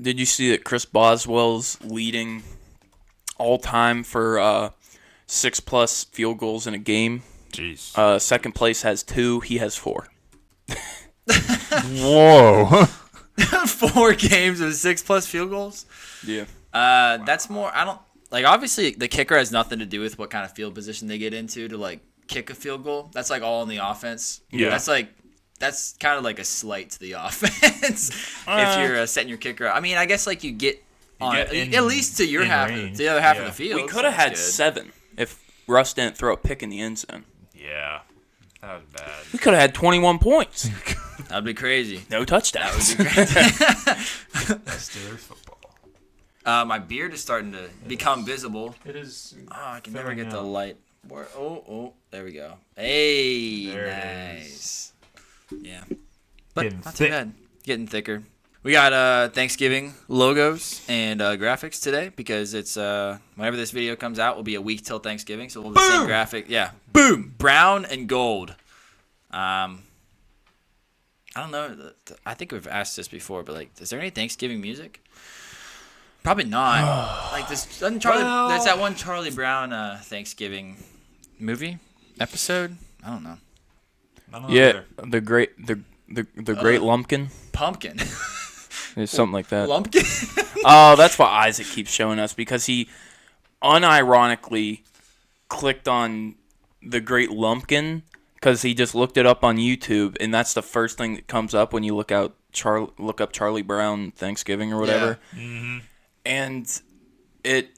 Did you see that Chris Boswell's leading all time for 6+ field goals in a game? Jeez. Second place has 2. He has 4. Whoa. 4 games with 6+ field goals. Yeah. That's more. I don't like. Obviously, the kicker has nothing to do with what kind of field position they get into to like kick a field goal. That's like all in the offense. Yeah. That's kind of like a slight to the offense if you're setting your kicker up. I mean, I guess like you get on at least to your half, to the other half of the field. We could have had 7 if Russ didn't throw a pick in the end zone. Yeah. That was bad. We could have had 21 points. That'd be crazy. No touchdowns. That would be crazy. That's Steelers football. My beard is starting to become visible. It is. Oh, I can never get the light. There we go. Hey, there nice. Yeah, but Getting not thick. too bad. Getting thicker. We got Thanksgiving logos and graphics today because it's whenever this video comes out, will be a week till Thanksgiving, so we'll have the same graphic. Yeah, boom, brown and gold. I don't know. I think we've asked this before, but like, is there any Thanksgiving music? Probably not. Like this, there's that one Charlie Brown Thanksgiving movie episode. I don't know. I don't know Yeah, either. the great lumpkin. Pumpkin. It's something like that. Lumpkin. Oh, that's what Isaac keeps showing us because he unironically clicked on the great lumpkin because he just looked it up on YouTube, and that's the first thing that comes up when you look up Charlie Brown Thanksgiving or whatever. Yeah. Mm-hmm. And it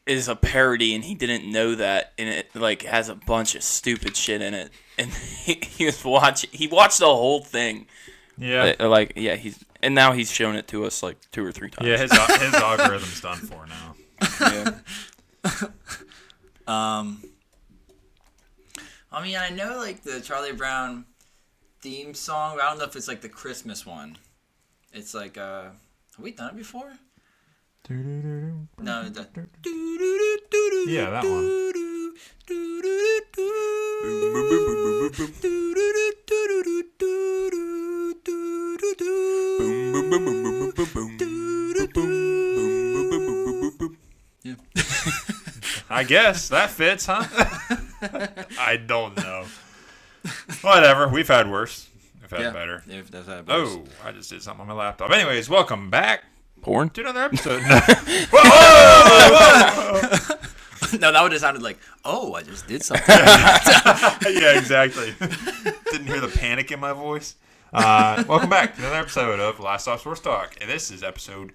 is a parody, and he didn't know that, and it like has a bunch of stupid shit in it. And he watched the whole thing. Yeah. And now he's shown it to us like 2 or 3 times. Yeah, his algorithm's done for now. Yeah. I mean, I know like the Charlie Brown theme song, but I don't know if it's like the Christmas one. It's like, have we done it before? No. Yeah, that one. Yeah. I guess that fits, huh? I don't know. Whatever. We've had worse. We've had better. Yeah, that's how it works. Oh, I just did something on my laptop. Anyways, welcome back Porn? to another episode. Whoa! No, that would have sounded like, oh, I just did something. Yeah, exactly. Didn't hear the panic in my voice. Welcome back to another episode of Last Stop Sports Talk. And this is episode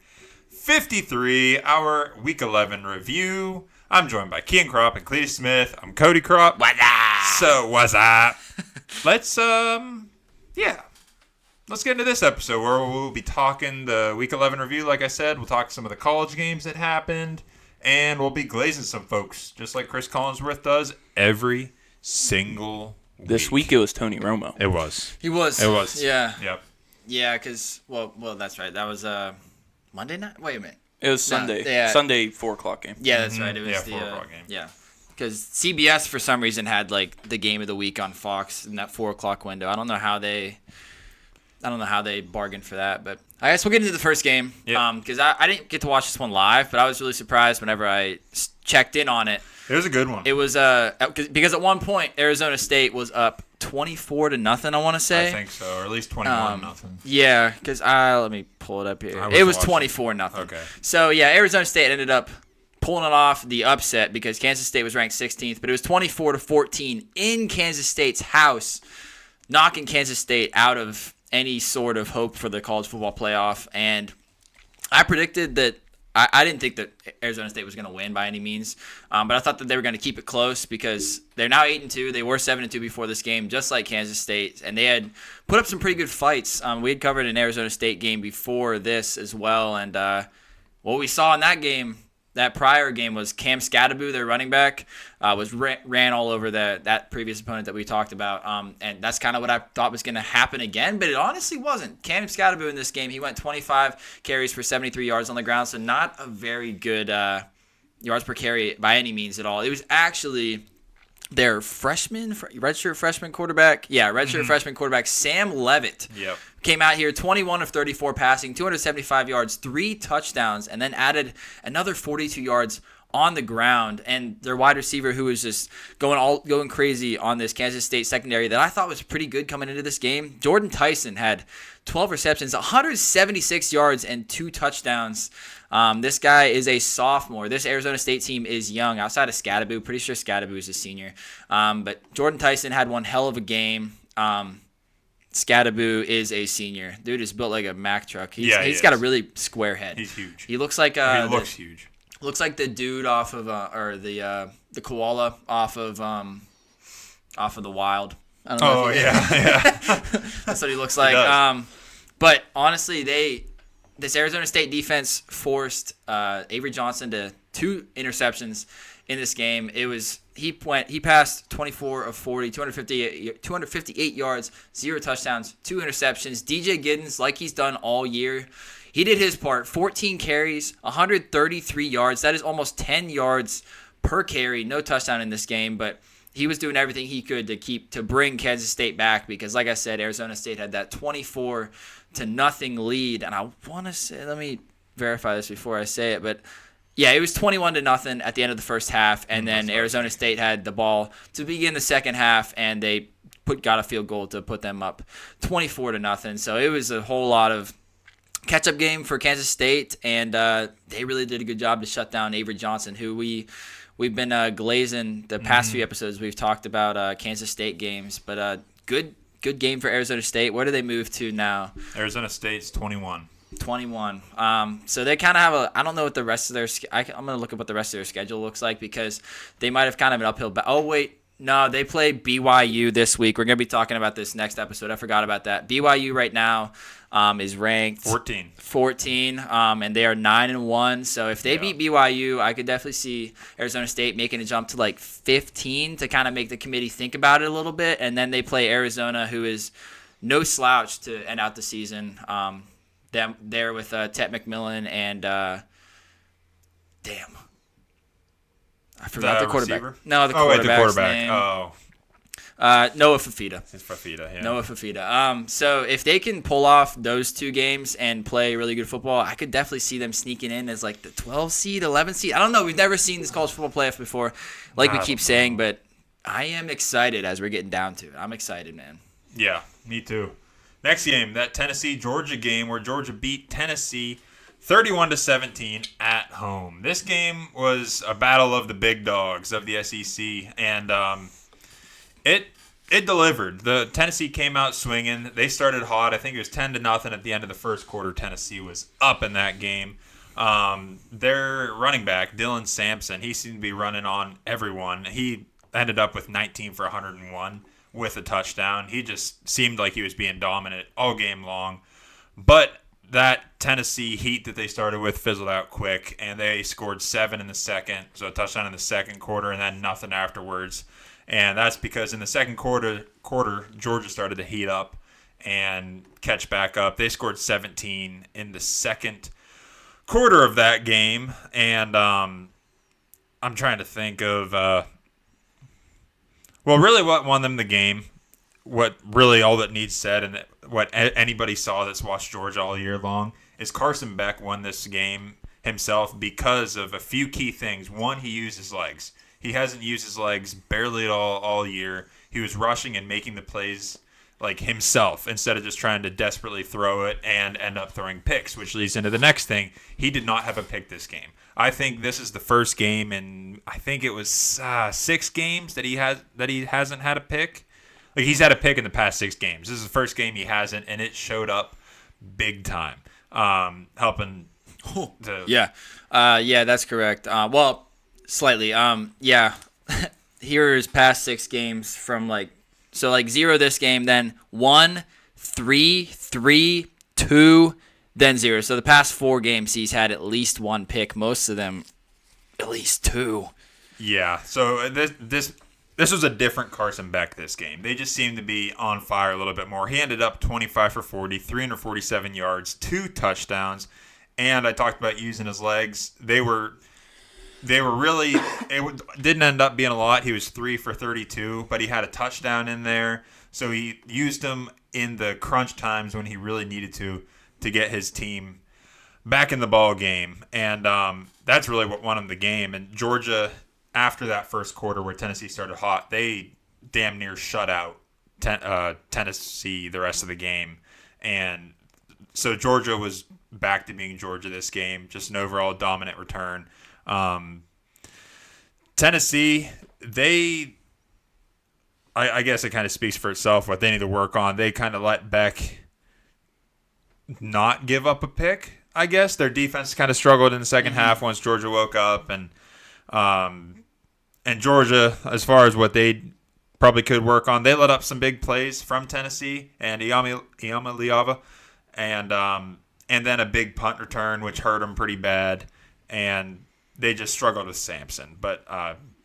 53, our Week 11 review. I'm joined by Kean Kropp and Cletus Smith. I'm Cody Kropp. What's up? So, what's up? Let's get into this episode where we'll be talking the Week 11 review. Like I said, we'll talk some of the college games that happened, and we'll be glazing some folks, just like Chris Collinsworth does every single week. This week it was Tony Romo. It was. He was. It was. Yeah. Yep. Yeah, because, well, that's right. That was Monday night? Wait a minute. It was Sunday. Yeah. Sunday 4 o'clock game. Yeah, that's right. It was 4 o'clock game. Yeah. Because CBS, for some reason, had, like, the game of the week on Fox in that 4 o'clock window. I don't know how they bargained for that, but I guess we'll get into the first game. Because I didn't get to watch this one live, but I was really surprised whenever I checked in on it. It was a good one. It was because at one point Arizona State was up 24-0. I want to say. I think so, or at least 21-0. Yeah, because let me pull it up here. I It was watching. 24-0. Okay. So yeah, Arizona State ended up pulling it off, the upset, because Kansas State was ranked 16th, but it was 24-14 in Kansas State's house, knocking Kansas State out of any sort of hope for the college football playoff. And I predicted that I didn't think that Arizona State was going to win by any means, but I thought that they were going to keep it close because they're now 8-2. They were 7-2 before this game, just like Kansas State, and they had put up some pretty good fights. We had covered an Arizona State game before this as well, and what we saw in that game, that prior game, was Cam Scadaboo, their running back, ran all over that previous opponent that we talked about, and that's kind of what I thought was going to happen again, but it honestly wasn't. Cam Scadaboo in this game, he went 25 carries for 73 yards on the ground, so not a very good yards per carry by any means at all. It was actually their redshirt freshman quarterback, Sam Levitt, Came out here 21 of 34 passing, 275 yards, 3 touchdowns, and then added another 42 yards on the ground. And their wide receiver, who was just going crazy on this Kansas State secondary that I thought was pretty good coming into this game. Jordan Tyson had 12 receptions, 176 yards, and 2 touchdowns. This guy is a sophomore. This Arizona State team is young. Outside of Scadaboo, pretty sure Scadaboo is a senior. But Jordan Tyson had one hell of a game. Scadaboo is a senior. Dude is built like a Mack truck. He's got a really square head. He's huge. He looks like he looks huge. Looks like the dude off of the koala off of the Wild. I don't know. Oh yeah. That's what he looks like. But honestly, this Arizona State defense forced Avery Johnson to 2 interceptions in this game. He passed 24 of 40, 258 yards, 0 touchdowns, 2 interceptions. DJ Giddens, like he's done all year, he did his part. 14 carries, 133 yards. That is almost 10 yards per carry. No touchdown in this game, but he was doing everything he could to bring Kansas State back because, like I said, Arizona State had that 24-0 lead. And I want to say, let me verify this before I say it, but yeah, it was 21-0 at the end of the first half, and then Arizona State had the ball to begin the second half, and they got a field goal to put them up 24-0. So it was a whole lot of catch-up game for Kansas State, and they really did a good job to shut down Avery Johnson, who we've been glazing the past few episodes. We've talked about Kansas State games, but good game for Arizona State. Where do they move to now? Arizona State's 21. 21. So they kind of have I don't know what the rest of their I'm going to look at what the rest of their schedule looks like because they might have kind of an uphill oh wait, no, they play BYU this week. We're going to be talking about this next episode. I forgot about that. BYU right now is ranked 14, and they are 9-1. So if they beat BYU, I could definitely see Arizona State making a jump to like 15 to kind of make the committee think about it a little bit. And then they play Arizona, who is no slouch to end out the season. Them there with Tet McMillan and I forgot the quarterback. Receiver? No, the quarterback's name. Noah Fafita. It's Fafita, yeah. Noah Fafita. So if they can pull off those 2 games and play really good football, I could definitely see them sneaking in as like the 12 seed, 11 seed. I don't know. We've never seen this college football playoff before, like we keep saying, but I am excited as we're getting down to it. I'm excited, man. Yeah, me too. Next game, that Tennessee-Georgia game where Georgia beat Tennessee 31-17 at home. This game was a battle of the big dogs of the SEC, and it delivered. The Tennessee came out swinging. They started hot. I think it was 10-0 at the end of the first quarter. Tennessee was up in that game. Their running back, Dylan Sampson, he seemed to be running on everyone. He ended up with 19 for 101. With a touchdown. He just seemed like he was being dominant all game long. But that Tennessee heat that they started with fizzled out quick, and they scored 7 in the second, so a touchdown in the second quarter, and then nothing afterwards. And that's because in the second quarter, Georgia started to heat up and catch back up. They scored 17 in the second quarter of that game, and I'm trying to think of really what won them the game, what really all that needs said, and what anybody saw that's watched Georgia all year long, is Carson Beck won this game himself because of a few key things. One, he used his legs. He hasn't used his legs barely at all year. He was rushing and making the plays like himself instead of just trying to desperately throw it and end up throwing picks, which leads into the next thing. He did not have a pick this game. I think this is the first game in I think it was 6 games that he hasn't had a pick. Like he's had a pick in the past 6 games. This is the first game he hasn't, and it showed up big time, helping. Yeah, that's correct. Well, slightly. Here's past 6 games from 0 this game, then 1, 3, 3, 2. Then 0. So the past 4 games, he's had at least 1 pick. Most of them, at least 2. Yeah. So this was a different Carson Beck this game. They just seemed to be on fire a little bit more. He ended up 25 for 40, 347 yards, 2 touchdowns, and I talked about using his legs. They were really. Didn't end up being a lot. He was 3 for 32, but he had a touchdown in there. So he used them in the crunch times when he really needed to get his team back in the ball game. And that's really what won him the game. And Georgia, after that first quarter where Tennessee started hot, they damn near shut out Tennessee the rest of the game. And so Georgia was back to being Georgia this game, just an overall dominant return. Tennessee, I guess it kind of speaks for itself what they need to work on. They kind of let Beck not give up a pick, I guess. Their defense kind of struggled in the second half once Georgia woke up. And Georgia, as far as what they probably could work on, they let up some big plays from Tennessee and Iama Liava. And then a big punt return, which hurt them pretty bad. And they just struggled with Sampson. But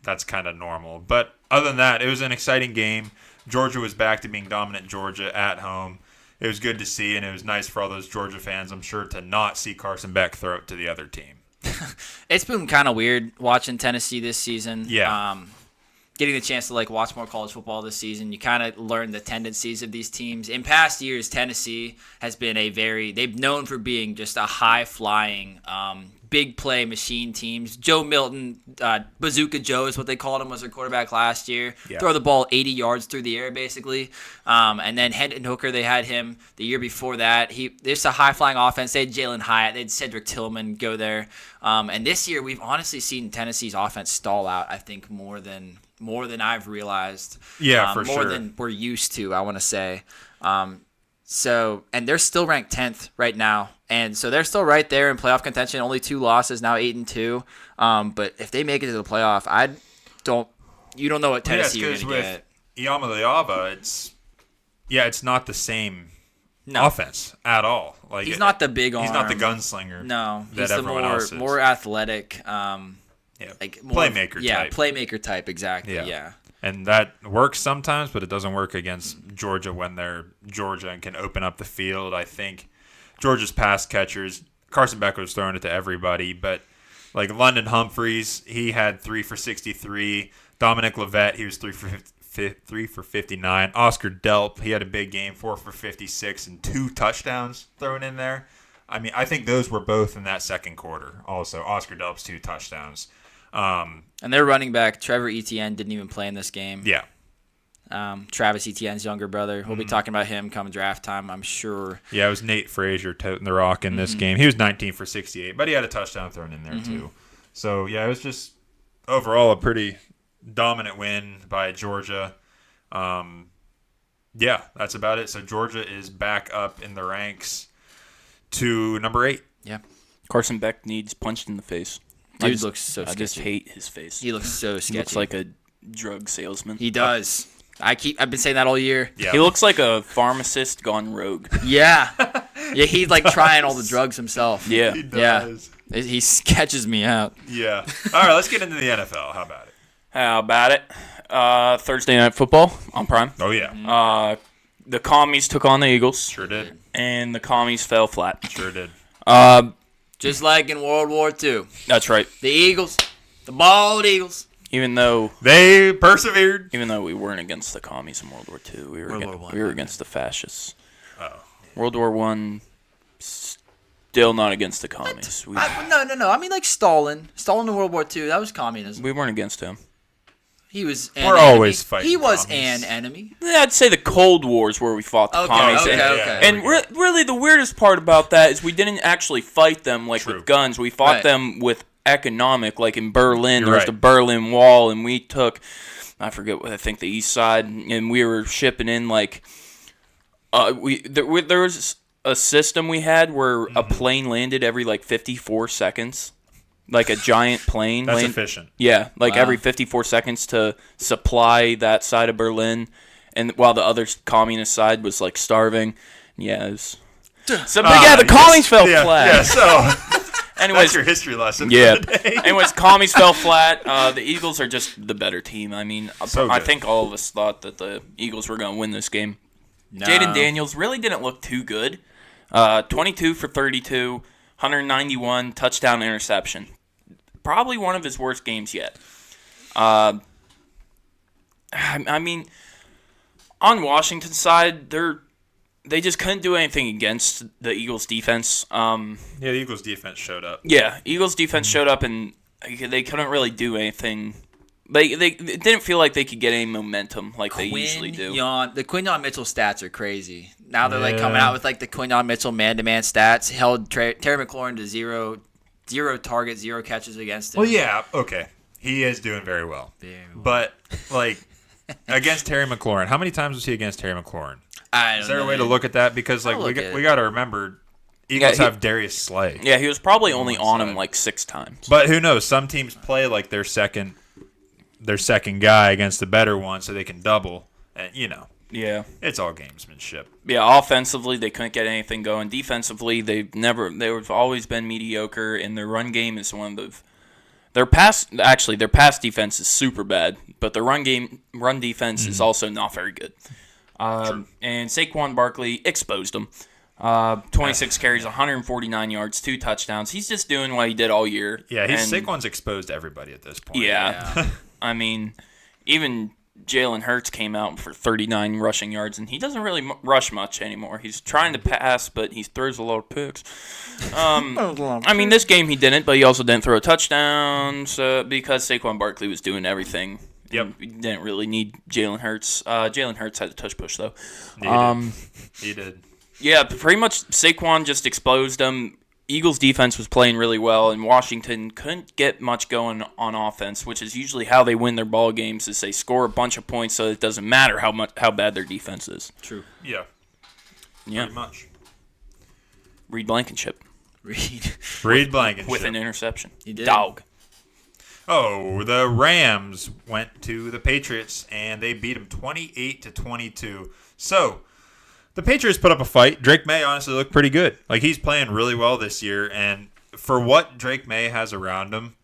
that's kind of normal. But other than that, it was an exciting game. Georgia was back to being dominant Georgia at home. It was good to see, and it was nice for all those Georgia fans, I'm sure, to not see Carson Beck throw it to the other team. It's been kind of weird watching Tennessee this season. Yeah. Getting the chance to watch more college football this season, you kind of learn the tendencies of these teams. In past years, Tennessee has been they've known for being just a high-flying, big play machine teams. Joe Milton, Bazooka Joe is what they called him, was their quarterback last year. Yeah. Throw the ball 80 yards through the air, basically. And then Hendon Hooker, they had him the year before that. There's a high-flying offense. They had Jalen Hyatt. They had Cedric Tillman go there. And this year, we've honestly seen Tennessee's offense stall out, I think, more than I've realized. Yeah, for more sure. than we're used to, I want to say. And they're still ranked 10th right now. And so they're still right there in playoff contention. Only 2 losses, now 8-2. But if they make it to the playoff, you don't know what Tennessee you're going to get. Iama Liava, it's not the same offense at all. He's not the big arm. He's not the gunslinger. No, that he's everyone else is. more athletic. Playmaker type. Yeah, playmaker type, exactly. Yeah. And that works sometimes, but it doesn't work against Georgia when they're Georgia and can open up the field. I think Georgia's pass catchers, Carson Beck was throwing it to everybody, but London Humphreys, he had 3 for 63. Dominic Levet, he was 3 for 59. Oscar Delp, he had a big game, 4 for 56 and 2 touchdowns thrown in there. I mean, I think those were both in that second quarter. Also, Oscar Delp's 2 touchdowns. And their running back, Trevor Etienne, didn't even play in this game. Yeah. Travis Etienne's younger brother. We'll be talking about him come draft time, I'm sure. Yeah, it was Nate Frazier toting the rock in this game. He was 19 for 68, but he had a touchdown thrown in there too. So, yeah, it was just overall a pretty dominant win by Georgia. Yeah, that's about it. So Georgia is back up in the ranks to number 8. Yeah. Carson Beck needs punched in the face. Dude looks so sketchy. I just hate his face. He looks so sketchy. He looks like a drug salesman. He does. I've been saying that all year. Yeah. He looks like a pharmacist gone rogue. Yeah. Yeah, he's trying all the drugs himself. Yeah. He does. Yeah. He sketches me out. Yeah. All right, let's get into the NFL. How about it? How about it? Thursday Night Football on Prime. Oh, yeah. The Commies took on the Eagles. Sure did. And the Commies fell flat. Sure did. Just like in World War II. That's right. The Eagles, the bald Eagles. Even though they persevered. Even though we weren't against the Commies in World War II, we were against the fascists. Oh. World War I, still not against the Commies. No. I mean, Stalin. Stalin in World War II, that was communism. We weren't against him. He was We're always fighting He was commies. an enemy. Yeah, I'd say the Cold Wars where we fought the Commies. Okay. And really the weirdest part about that is we didn't actually fight them with guns. We fought them with economic, like in Berlin. There was the Berlin Wall, and we took, I think the east side, and we were shipping in there was a system we had where a plane landed every 54 seconds. Like a giant plane. That's efficient. Yeah, every 54 seconds to supply that side of Berlin, and while the other communist side was starving. Yeah, it was. So, the commies fell flat. Yeah, so. Anyways, that's your history lesson. Yeah. For the day. Anyways, commies fell flat. The Eagles are just the better team. I mean, I think all of us thought that the Eagles were going to win this game. No. Jaden Daniels really didn't look too good. 22 for 32. 191 touchdown interception. Probably one of his worst games yet. I mean, on Washington's side, they're they just couldn't do anything against the Eagles' defense. Yeah, the Eagles' defense showed up. Yeah, Eagles' defense showed up, and they couldn't really do anything. It didn't feel like they could get any momentum like they usually do. The Quinyon Mitchell stats are crazy. Now they're like coming out with like the Quinyon Mitchell man-to-man stats. Held Terry McLaurin to zero targets, 0 catches against him. Well, yeah, okay. He is doing very well. But, like, against Terry McLaurin, how many times was he against Terry McLaurin? Is there a way to look at that? Because, like, we got to remember, Eagles have Darius Slay. Yeah, he was probably only on him like 6 times. But who knows? Some teams play like their second guy against the better one so they can double. And, Yeah. It's all gamesmanship. Yeah, offensively, they couldn't get anything going. Defensively, they've always been mediocre, and their run game is one of their pass defense is super bad, but their run defense is also not very good. And Saquon Barkley exposed them. 26 carries, 149 yards, 2 touchdowns. He's just doing what he did all year. Yeah, Saquon's exposed everybody at this point. Yeah. I mean, even Jalen Hurts came out for 39 rushing yards, and he doesn't really rush much anymore. He's trying to pass, but he throws a lot of picks. I mean, this game he didn't, but he also didn't throw a touchdown because Saquon Barkley was doing everything. Yep. He didn't really need Jalen Hurts. Jalen Hurts had a touch push, though. He did. Yeah, pretty much Saquon just exposed them. Eagles defense was playing really well, and Washington couldn't get much going on offense, which is usually how they win their ball games. Is they score a bunch of points, so it doesn't matter how bad their defense is. True. Yeah. Pretty much. Reed Blankenship. Reed Blankenship with an interception. He did. Dog. Oh, the Rams went to the Patriots and they beat them 28-22. So, the Patriots put up a fight. Drake May honestly looked pretty good. Like, he's playing really well this year, and for what Drake May has around him,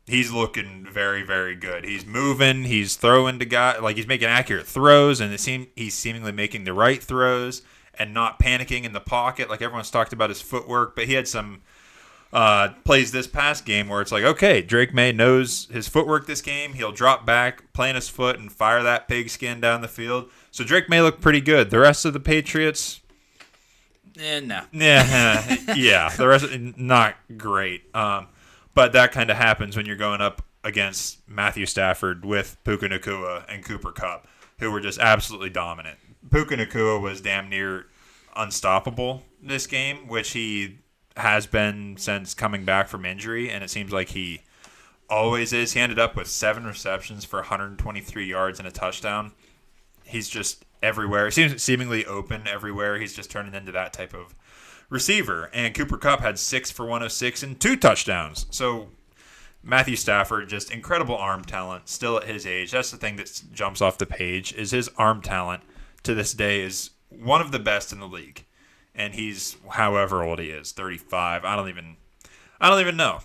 he's looking very, very good. He's moving, he's throwing to guys, like he's making accurate throws, and he's seemingly making the right throws and not panicking in the pocket. Like, everyone's talked about his footwork, but he had some plays this past game where it's like, okay, Drake May knows his footwork this game. He'll drop back, plant his foot, and fire that pigskin down the field. So Drake May looked pretty good. The rest of the Patriots, no. Yeah, the rest not great. But that kind of happens when you're going up against Matthew Stafford with Puka Nacua and Cooper Kupp, who were just absolutely dominant. Puka Nacua was damn near unstoppable this game, which he has been since coming back from injury, and it seems like he always is. He ended up with 7 receptions for 123 yards and a touchdown. He's just everywhere. He seems seemingly open everywhere. He's just turning into that type of receiver. And Cooper Kupp had 6 for 106 and 2 touchdowns. So Matthew Stafford, just incredible arm talent still at his age. That's the thing that jumps off the page is his arm talent to this day is one of the best in the league. And he's however old he is, 35. I don't even know.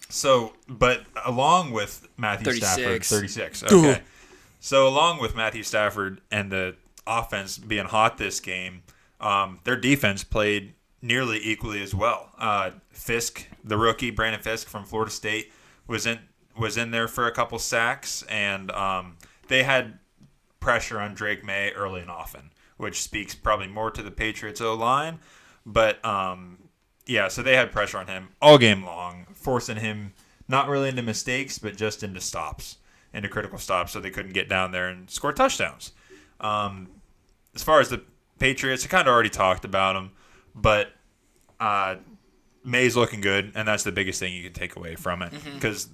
So, but along with Matthew 36. Stafford, 36. Okay. So along with Matthew Stafford and the offense being hot this game, their defense played nearly equally as well. Fisk, the rookie, Brandon Fisk from Florida State, was in there for a couple sacks, and they had pressure on Drake May early and often, which speaks probably more to the Patriots O-line. But, so they had pressure on him all game long, forcing him not really into mistakes, but just into stops, into critical stops, so they couldn't get down there and score touchdowns. As far as the Patriots, I kind of already talked about them, but May's looking good, and that's the biggest thing you can take away from it, because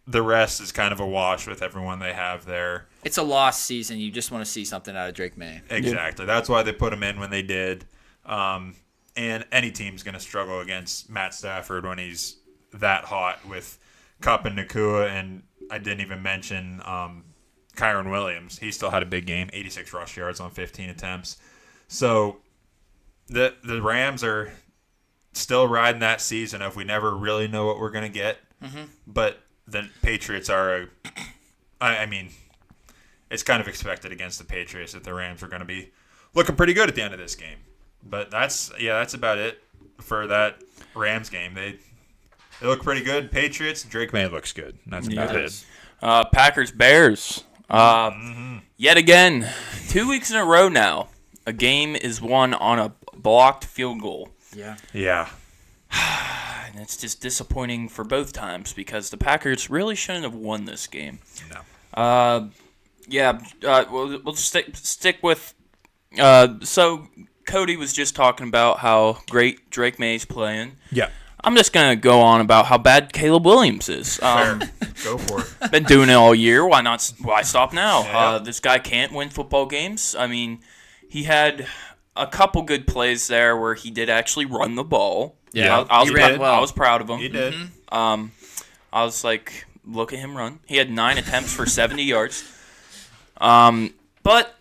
the rest is kind of a wash with everyone they have there. It's a lost season. You just want to see something out of Drake May. Exactly. That's why they put him in when they did. And any team's going to struggle against Matt Stafford when he's that hot with Kupp and Nacua, and I didn't even mention Kyron Williams. He still had a big game, 86 rush yards on 15 attempts. So the Rams are still riding that season of we never really know what we're going to get. But the Patriots are, it's kind of expected against the Patriots that the Rams are going to be looking pretty good at the end of this game. But that's about it for that Rams game. They look pretty good. Patriots, Drake May looks good. That's about it. Packers, Bears. Yet again, 2 weeks in a row now, a game is won on a blocked field goal. Yeah. Yeah. And it's just disappointing for both times because the Packers really shouldn't have won this game. No. We'll stick with. So Cody was just talking about how great Drake May's playing. Yeah. I'm just gonna go on about how bad Caleb Williams is. Fair. Go for it. Been doing it all year. Why not? Why stop now? Yeah. This guy can't win football games. I mean, he had a couple good plays there where he did actually run the ball. Yeah, I he ran well. I was proud of him. He did. I was like, look at him run. He had 9 attempts for 70 yards. But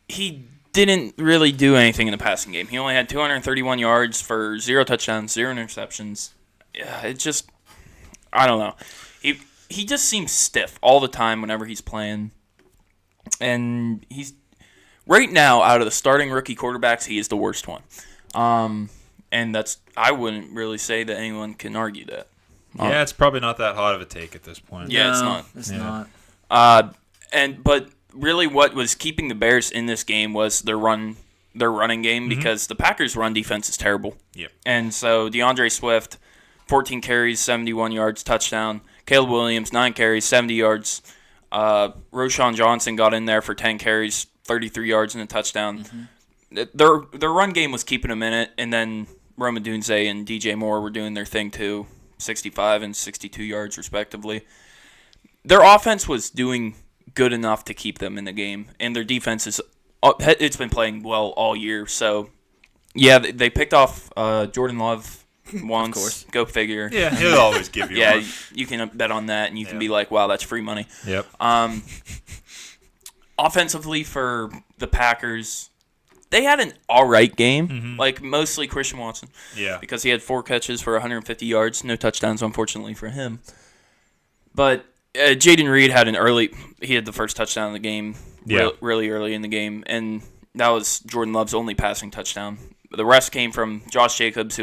he didn't really do anything in the passing game. He only had 231 yards for 0 touchdowns, 0 interceptions. Yeah, it just, I don't know. He just seems stiff all the time whenever he's playing. And he's, right now, out of the starting rookie quarterbacks, he is the worst one. And that's, I wouldn't really say that anyone can argue that. Yeah, it's probably not that hot of a take at this point. Yeah, it's No, not. It's Yeah. not. But really, what was keeping the Bears in this game was their running game because the Packers' run defense is terrible. Yep. And so DeAndre Swift, 14 carries, 71 yards, touchdown. Caleb Williams, 9 carries, 70 yards. Roschon Johnson got in there for 10 carries, 33 yards and a touchdown. Their run game was keeping them in it, and then Rome Odunze and DJ Moore were doing their thing too, 65 and 62 yards respectively. Their offense was doing good enough to keep them in the game, and their defense it's been playing well all year. So, yeah, they picked off Jordan Love once. Of course. Go figure. Yeah, he'll always give you Yeah, one. you can bet on that, and you can Yeah. be like, wow, that's free money. Yep. Offensively for the Packers, they had an all right game, like mostly Christian Watson, Yeah. because he had 4 catches for 150 yards, no touchdowns, unfortunately, for him. But Jaden Reed had he had the first touchdown of the game, Yeah. really early in the game, and that was Jordan Love's only passing touchdown. The rest came from Josh Jacobs,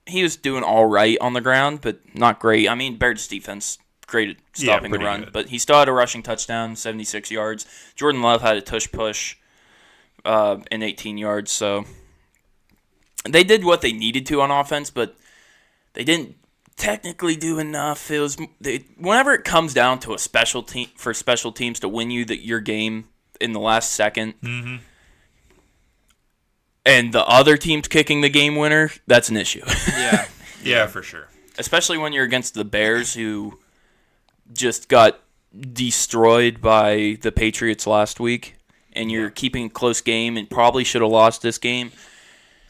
he was doing all right on the ground, but not great. I mean, Bears defense, great at stopping the pretty run, good. but he still had a rushing touchdown, 76 yards. Jordan Love had a tush push and 18 yards, so they did what they needed to on offense, but they didn't technically do enough. It was whenever it comes down to a special teams to win your game in the last second, and the other team's kicking the game winner, that's an issue. Yeah. Yeah, for sure. Especially when you're against the Bears, who just got destroyed by the Patriots last week, and you're keeping a close game and probably should have lost this game.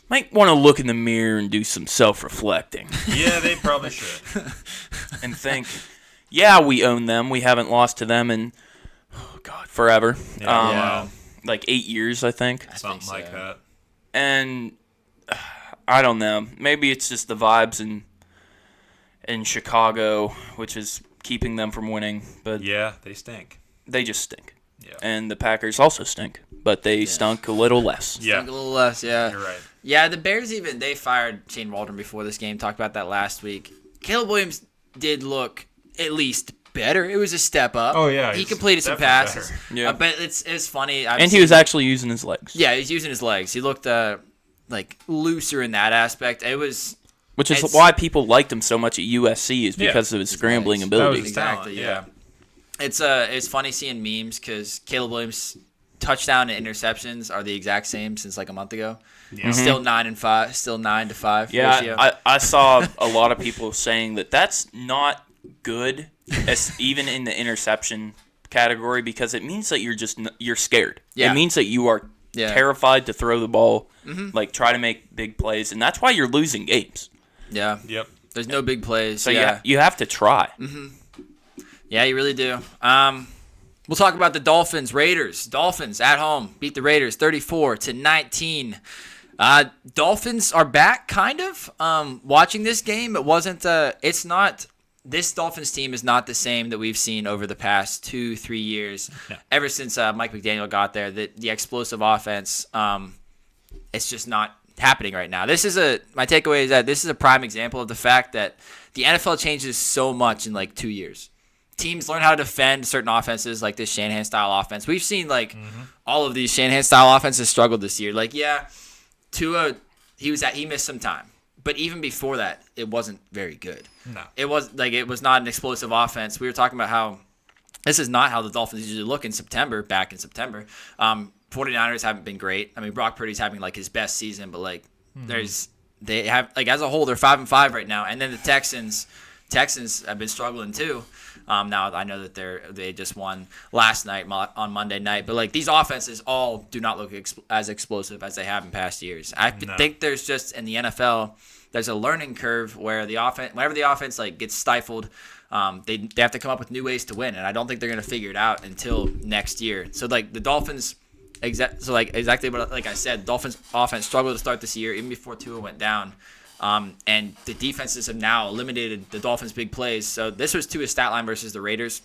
Might want to look in the mirror and do some self-reflecting Yeah, they probably should. and think, yeah, we own them. We haven't lost to them in, forever. Yeah. Like 8 years, I think. Something so. like that. And I don't know. Maybe it's just the vibes in Chicago, which is keeping them from winning. But Yeah, they stink. they just stink. Yeah. And the Packers also stink, but they stunk a little less. Yeah, A little less, yeah. you're right. Yeah, the Bears they fired Shane Waldron before this game. Talked about that last week. Caleb Williams did look at least better. It was a step up. Oh, yeah, He he's completed some definitely passes. better. Yeah. But it's funny. And he was actually using his legs. Yeah, he's using his legs. He looked like looser in that aspect. It was Which is It's- why people liked him so much at USC is because of his scrambling legs. ability. That was- exactly talent, It's funny seeing memes because Caleb Williams' touchdown and interceptions are the exact same since like a month ago. Yeah. Still 9-5. Still 9-5. ratio. Yeah, I saw a lot of people saying that's not good, even in the interception category, because it means that you're scared. Yeah. It means that you are Yeah. terrified to throw the ball, like try to make big plays, and that's why you're losing games. Yeah. Yep. There's no big plays. So yeah. you have to try. Yeah, you really do. We'll talk about the Dolphins. Raiders. Dolphins at home beat the Raiders 34-19. Dolphins are back, kind of. Watching this game, it wasn't. It's not. This Dolphins team is not the same that we've seen over the past 2-3 years. No. Ever since Mike McDaniel got there, the explosive offense, it's just not happening right now. My takeaway is that this is a prime example of the fact that the NFL changes so much in like 2 years. teams learn how to defend certain offenses like this Shanahan-style offense. We've seen, like, all of these Shanahan-style offenses struggle this year. Like, yeah, Tua, he missed some time. But even before that, it wasn't very good. No. It was not an explosive offense. We were talking about how this is not how the Dolphins usually look back in September. 49ers haven't been great. I mean, Brock Purdy's having, like, his best season, but, like, they have, like, as a whole, they're 5-5 right now. And then the Texans have been struggling too. Now I know that they just won last night on Monday night, but like these offenses all do not look as explosive as they have in past years. I think there's just in the NFL there's a learning curve where whenever the offense like gets stifled, they have to come up with new ways to win, and I don't think they're gonna figure it out until next year. So like the Dolphins. Exactly what like I said, Dolphins offense struggled to start this year even before Tua went down. And the defenses have now eliminated the Dolphins' big plays. So this was Tua's stat line versus the Raiders.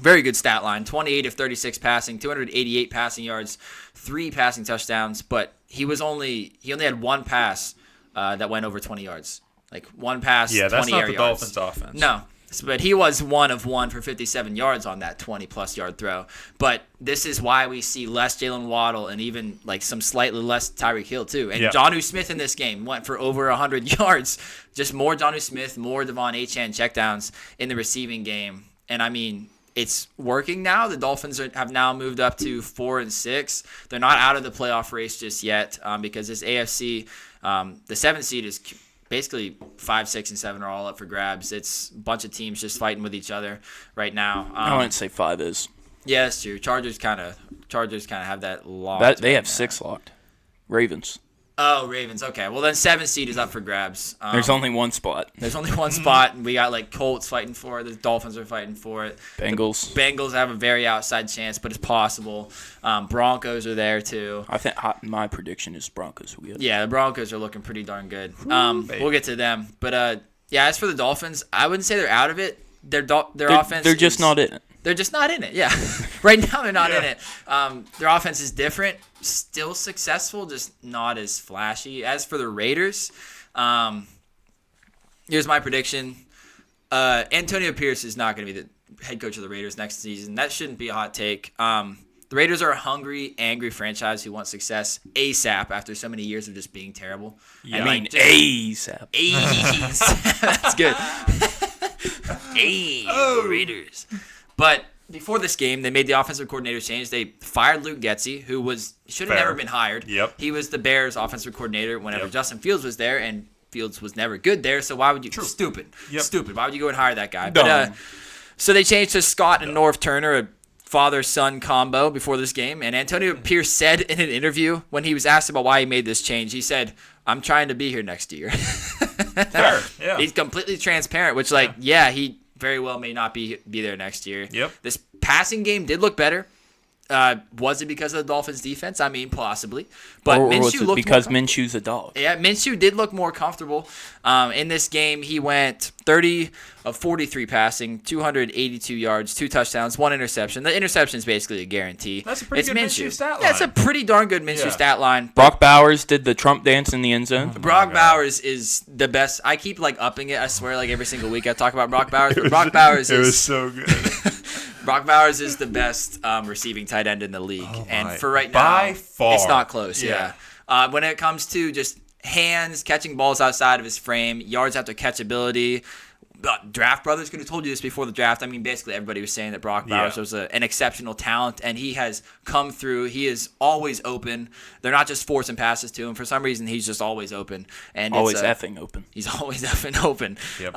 Very good stat line. 28 of 36 passing, 288 passing yards, 3 passing touchdowns. But he only had one pass that went over 20 yards. Like one pass, 20 that's not air the yards. Dolphins' offense. No. But he was 1 of 1 for 57 yards on that 20-plus yard throw. But this is why we see less Jalen Waddle and even like some slightly less Tyreek Hill too. And Jonnu Smith in this game went for over 100 yards. Just more Jonnu Smith, more Devon Achane checkdowns in the receiving game. And I mean, it's working now. The Dolphins have now moved up to 4-6. They're not out of the playoff race just yet because this AFC, the 7th seed is basically 5, 6, and 7 are all up for grabs. It's a bunch of teams just fighting with each other right now. I wouldn't say 5 is. Yeah, that's true. Chargers kind of have that locked. They have 6 locked. Ravens. Oh, Ravens. Okay. Well, then 7th seed is up for grabs. There's only one spot. There's only one spot, and we got like Colts fighting for it. The Dolphins are fighting for it. Bengals. The Bengals have a very outside chance, but it's possible. Broncos are there too. I think my prediction is Broncos will get it. Yeah, the Broncos are looking pretty darn good. We'll get to them, but yeah, as for the Dolphins, I wouldn't say they're out of it. Their offense. They're just not in it. They're just not in it. Yeah, right now they're not in it. Their offense is different, still successful, just not as flashy. As for the Raiders, here's my prediction: Antonio Pierce is not going to be the head coach of the Raiders next season. That shouldn't be a hot take. The Raiders are a hungry, angry franchise who wants success ASAP after so many years of just being terrible. Yeah, I mean ASAP. ASAP. That's good. Raiders. But before this game, they made the offensive coordinator change. They fired Luke Getsy, who should have never been hired. Yep. He was the Bears' offensive coordinator whenever Justin Fields was there, and Fields was never good there. So why would you? Stupid. Why would you go and hire that guy? But so they changed to Scott and Norv Turner, a father-son combo before this game. And Antonio Pierce said in an interview when he was asked about why he made this change, he said, "I'm trying to be here next year." Fair. Yeah. He's completely transparent, which he very well may not be there next year. Yep. This passing game did look better. Was it because of the Dolphins' defense? I mean, possibly. But or Minshew was it looked because Minshew's a dog? Yeah, Minshew did look more comfortable. In this game, he went 30 of 43 passing, 282 yards, 2 touchdowns, 1 interception. The interception is basically a guarantee. That's a pretty good Minshew stat line. That's a pretty darn good Minshew stat line. Brock Bowers did the Trump dance in the end zone. Brock Bowers is the best. I keep upping it. I swear, every single week I talk about Brock Bowers. But Brock Bowers it was so good. Brock Bowers is the best receiving tight end in the league. And for right now, by far. It's not close. Yeah. When it comes to just hands, catching balls outside of his frame, yards after catchability, Draft Brothers could have told you this before the draft. I mean, basically everybody was saying that Brock Bowers was an exceptional talent, and he has come through. He is always open. They're not just forcing passes to him. For some reason, he's just always open. And always effing open. He's always effing open. Yep.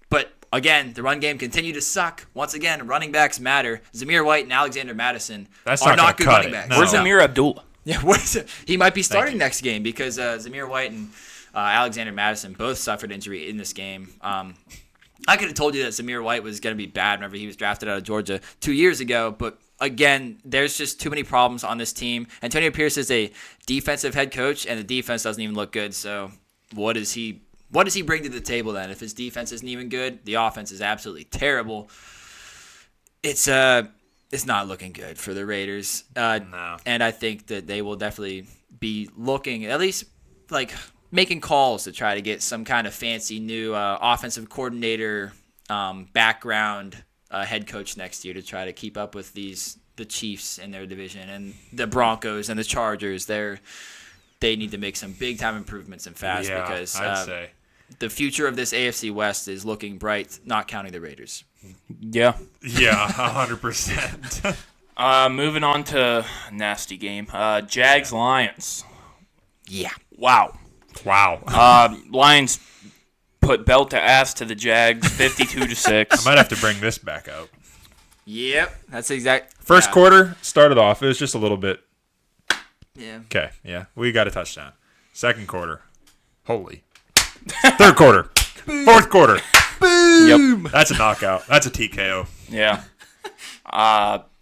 But again, the run game continued to suck. Once again, running backs matter. Zamir White and Alexander Madison are not good running backs. No. Where's Amir Abdullah? Yeah, he might be starting next game because Zamir White and Alexander Madison both suffered injury in this game. I could have told you that Zamir White was going to be bad whenever he was drafted out of Georgia 2 years ago, but again, there's just too many problems on this team. Antonio Pierce is a defensive head coach, and the defense doesn't even look good. So what does he bring to the table then? If his defense isn't even good, the offense is absolutely terrible. It's not looking good for the Raiders. No. And I think that they will definitely be looking, at least making calls to try to get some kind of fancy new offensive coordinator background head coach next year to try to keep up with the Chiefs in their division and the Broncos and the Chargers. They need to make some big time improvements and fast because I'd say the future of this AFC West is looking bright, not counting the Raiders. Yeah. Yeah, 100%. Moving on to nasty game. Jags-Lions. Yeah. Wow. Lions put belt to ass to the Jags, 52-6. I might have to bring this back out. Yep. That's exact. First quarter started off. It was just a little bit. Yeah. Okay, yeah. We got a touchdown. Second quarter. Holy. Third quarter. Fourth quarter. Yep. That's a knockout. That's a TKO. Yeah.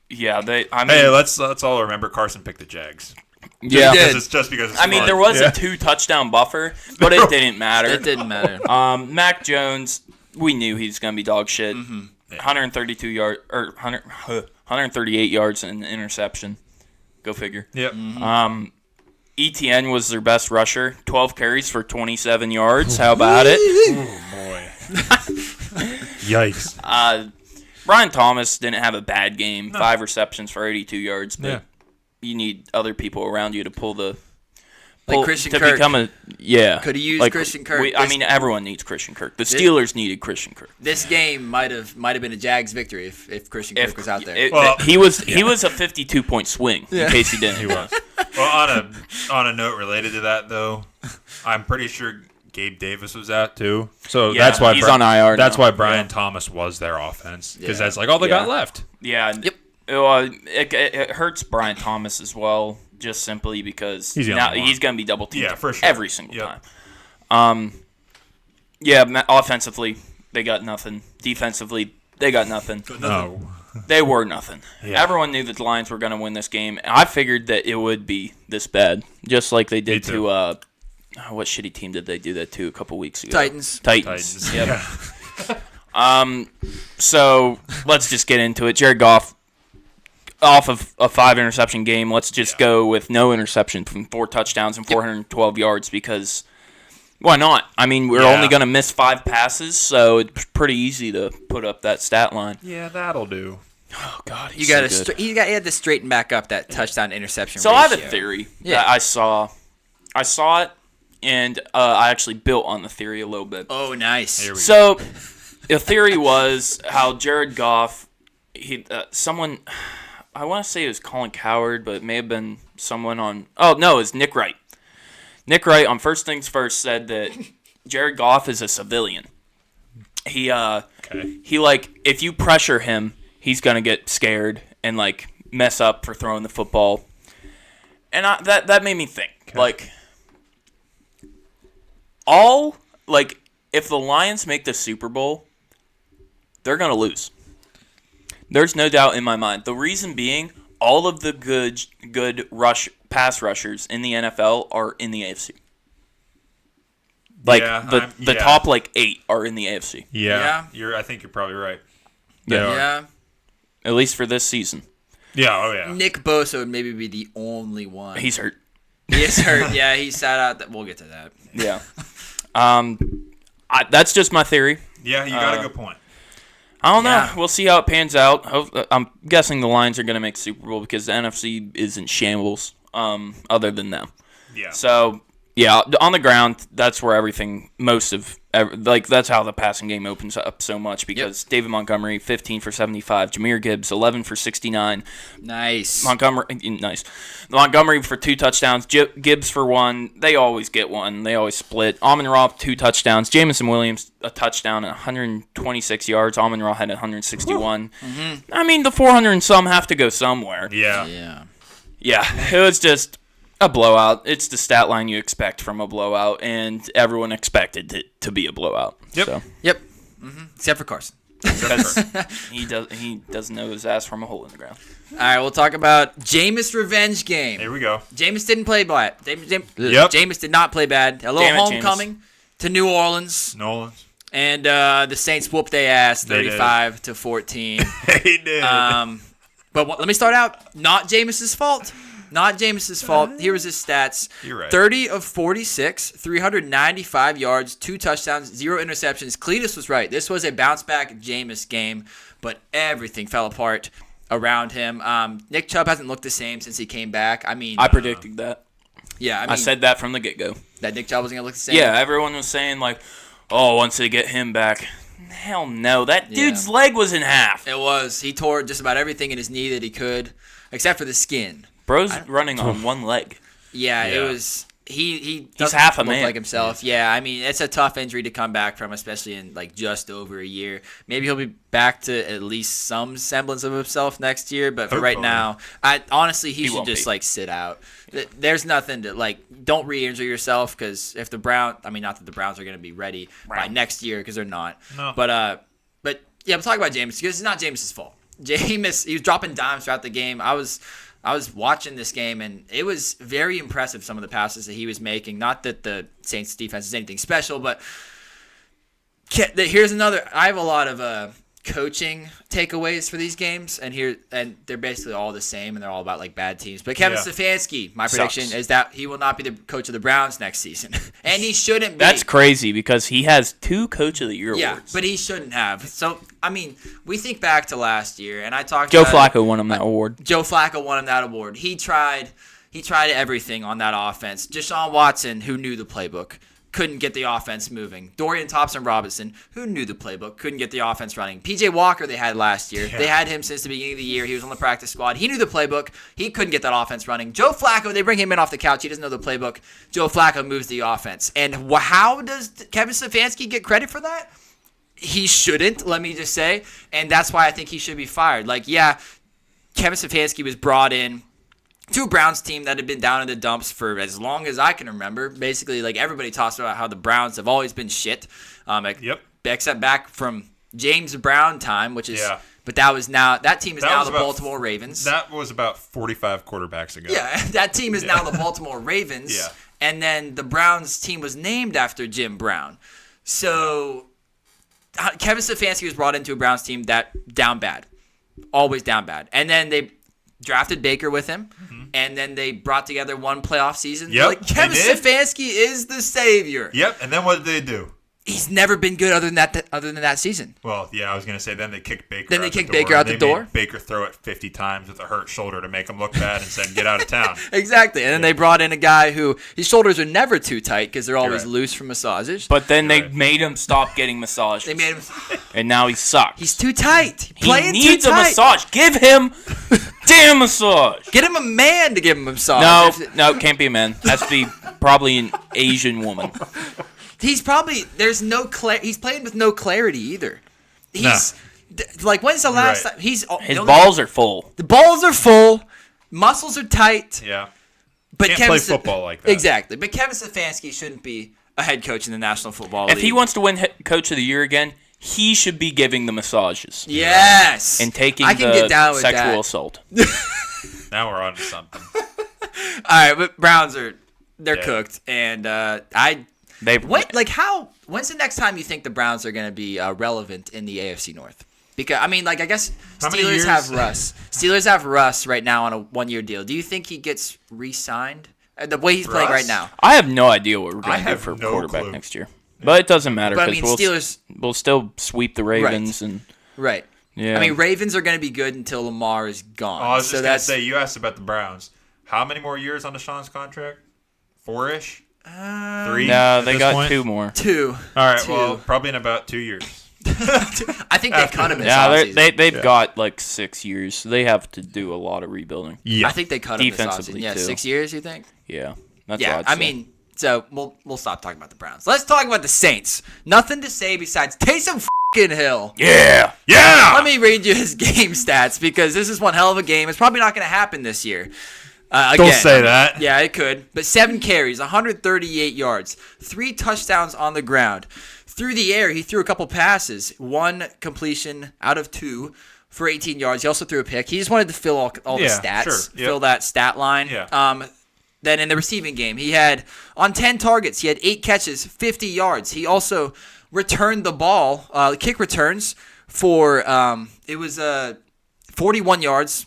Yeah. Hey, let's all remember Carson picked the Jags. Yeah. did. It's just because it's I mean, fun. there was Yeah. a 2-touchdown buffer, but it didn't matter. It didn't matter. Mac Jones, we knew he was going to be dog shit. Mm-hmm. 138 yards and interception. Go figure. Yep. ETN was their best rusher. 12 carries for 27 yards. How about it? Oh, boy. Yikes. Brian Thomas didn't have a bad game. 5 receptions for 82 yards, but you need other people around you to pull the... Christian to Kirk. become a Could he use Christian Kirk? I mean, everyone needs Christian Kirk. The Steelers needed Christian Kirk. This game might have been a Jags victory if Christian Kirk was out there. He was a 52-point swing. In case he didn't. He was. Well, on a note related to that, though, I'm pretty sure Gabe Davis was out too. So Yeah, that's why he's on IR That's now. why Brian Thomas was their offense because that's like all they got left. Yeah. Yep. It hurts Brian Thomas as well, just simply because He's the now only one. he's going to be double teamed For sure. every single time. Offensively, they got nothing. Defensively, they got nothing. No. They were nothing. Yeah. Everyone knew that the Lions were going to win this game. I figured that it would be this bad, just like they did to what shitty team did they do that to a couple weeks ago? Titans. Yep. So let's just get into it. Jared Goff, off of a 5-interception game, let's just go with no interception from 4 touchdowns and 412 yards because why not? I mean, we're only going to miss 5 passes, so it's pretty easy to put up that stat line. Yeah, that'll do. Oh God, You had to straighten back up that touchdown interception. So ratio. I have a theory that I saw it, and I actually built on the theory a little bit. Oh, nice. Here we go. So the theory was how Jared Goff, someone, I want to say it was Colin Coward, but it may have been someone on. Oh no, it's Nick Wright. Nick Wright on First Things First said that Jared Goff is a civilian. He if you pressure him, he's gonna get scared and like mess up for throwing the football. And that made me think if the Lions make the Super Bowl, they're gonna lose. There's no doubt in my mind. The reason being, all of the good pass rushers in the NFL are in the AFC. The top 8 are in the AFC. Yeah. I think you're probably right. Yeah. At least for this season. Yeah. Oh yeah. Nick Bosa would maybe be the only one. He's hurt. He is hurt. Yeah, he sat out. We'll get to that. Yeah. That's just my theory. Yeah, you got a good point. I don't know. Yeah. We'll see how it pans out. I'm guessing the Lions are going to make Super Bowl because the NFC is in shambles other than them. Yeah. So, yeah, on the ground, that's where that's how the passing game opens up so much because David Montgomery, 15 for 75. Jameer Gibbs, 11 for 69. Nice. Montgomery for 2 touchdowns. Gibbs for 1. They always get one. They always split. Amon-Ra, 2 touchdowns. Jamison Williams, a touchdown at 126 yards. Amon-Ra had 161. Mm-hmm. I mean, the 400 and some have to go somewhere. Yeah. Yeah, it was just a blowout. It's the stat line you expect from a blowout, and everyone expected it to be a blowout. Yep. So. Yep. Mm-hmm. Except for Carson. Because he doesn't know his ass from a hole in the ground. All right, we'll talk about Jameis revenge game. Here we go. Jameis didn't play bad. Yep. Jameis did not play bad. A little Damn it, homecoming to New Orleans. Nolans. And the Saints whooped their ass 35-14. They did. But let me start out. Not Jameis's fault. Not Jameis's fault. Here was his stats. You're right. 30 of 46, 395 yards, 2 touchdowns, 0 interceptions. Cletus was right. This was a bounce-back Jameis game, but everything fell apart around him. Nick Chubb hasn't looked the same since he came back. I mean, I predicted that. yeah, I said that from the get-go. that Nick Chubb wasn't going to look the same. Yeah, everyone was saying, like, oh, once they get him back. Hell no. That dude's leg was in half. It was. He tore just about everything in his knee that he could, except for the skin. Bro's running on one leg. Yeah, Yeah. it was. He doesn't half a look man. like himself. Yeah, I mean, it's a tough injury to come back from, especially in like just over a year. Maybe he'll be back to at least some semblance of himself next year, but for right Hopefully. now, I honestly he should won't just be. like sit out. There's nothing to like. Don't re-injure yourself because if the Browns, I mean, not that the Browns are going to be ready by next year because they're not. No. But yeah, I'm talking about Jameis because it's not Jameis's fault. Jameis, he was dropping dimes throughout the game. I was watching this game, and it was very impressive, some of the passes that he was making. Not that the Saints defense is anything special, but here's another. I have a lot of coaching takeaways for these games, and they're basically all the same, and they're all about like bad teams. But Kevin Stefanski, my prediction is that he will not be the coach of the Browns next season, and he shouldn't be. That's crazy because he has 2 Coach of the Year awards. But he shouldn't have. So, I mean, we think back to last year, and I talked Joe about Flacco won him that award. Joe Flacco won him that award. He tried everything on that offense. Deshaun Watson, who knew the playbook, couldn't get the offense moving. Dorian Thompson-Robinson, who knew the playbook, couldn't get the offense running. P.J. Walker they had last year. Yeah. They had him since the beginning of the year. He was on the practice squad. He knew the playbook. He couldn't get that offense running. Joe Flacco, they bring him in off the couch. He doesn't know the playbook. Joe Flacco moves the offense. And how does Kevin Stefanski get credit for that? He shouldn't, let me just say. And that's why I think he should be fired. Like, yeah, Kevin Stefanski was brought in to a Browns team that had been down in the dumps for as long as I can remember. Basically, like everybody talks about how the Browns have always been shit. Except back from James Brown time, which is. Yeah. But that team is now was the about- Baltimore Ravens. That was about 45 quarterbacks ago. Yeah, that team is now the Baltimore Ravens. Yeah. And then the Browns team was named after Jim Brown. So Kevin Stefanski was brought into a Browns team that down bad. Always down bad. And then they drafted Baker with him. And then they brought together one playoff season. Yep, Like, Kevin they did. Stefanski is the savior. Yep, and then what did they do? He's never been good other than that season. Well, yeah, I was going to say then they kicked Baker Then out they the kicked door. Baker out the They door? made Baker throw it 50 times with a hurt shoulder to make him look bad and said, get out of town. Exactly. And then they brought in a guy who his shoulders are never too tight because they're always right. loose from massages. But then they Right. made him stop getting massages. They made him. And now he sucks. He's too tight. he Playing needs too a tight. massage. Give him damn massage. Get him a man to give him a massage. No, can't be a man. Has to be probably an Asian woman. He's probably he's playing with no clarity either. He's like, when's the last Right. time he's His balls are full. the balls are full, muscles are tight. Yeah. But Can't Kevin play Ste- football like that. Exactly. But Kevin Stefanski shouldn't be a head coach in the National Football League. If he wants to win Coach of the Year again, he should be giving the massages yes, and taking I can the get down with sexual that. assault. Now we're on to something. All right, but Browns they're Yeah. cooked, and when's the next time you think the Browns are going to be relevant in the AFC North? Because I mean, like, I guess How many Steelers years? have Russ. Steelers have Russ right now on a 1-year deal. Do you think he gets re-signed? The way he's playing Russ? right now. I have no idea what we're I going to do have for no quarterback clue. next year. But it doesn't matter But I because mean, Steelers. we'll still sweep the Ravens and Right. yeah. I mean, Ravens are going to be good until Lamar is gone. Oh, I was so just going to that's say, you asked about the Browns. How many more years on Deshaun's contract? 4-ish? 3? no, at they this got point? 2 more. 2. All right, 2. well, probably in about 2 years. I think they cut him this Yeah, offseason. they've got like 6 years. They have to do a lot of rebuilding. Yeah. I think they cut him this Defensively, offseason. Yeah, too. 6 years, you think? Yeah, that's Yeah, what I I'd say. mean, so we'll stop talking about the Browns. Let's talk about the Saints. Nothing to say besides Taysom Hill. yeah. Yeah! Let me read you his game stats because this is one hell of a game. It's probably not going to happen this year. Don't Again. say that. Yeah, it could. But 7 carries, 138 yards, 3 touchdowns on the ground. Through the air, he threw a couple passes, 1 completion out of 2 for 18 yards. He also threw a pick. He just wanted to fill all the Yeah, stats, sure. Yep. fill that stat line. Yeah. Then in the receiving game, he had, on 10 targets, he had 8 catches, 50 yards. He also returned the ball, kick returns, for, it was 41 yards.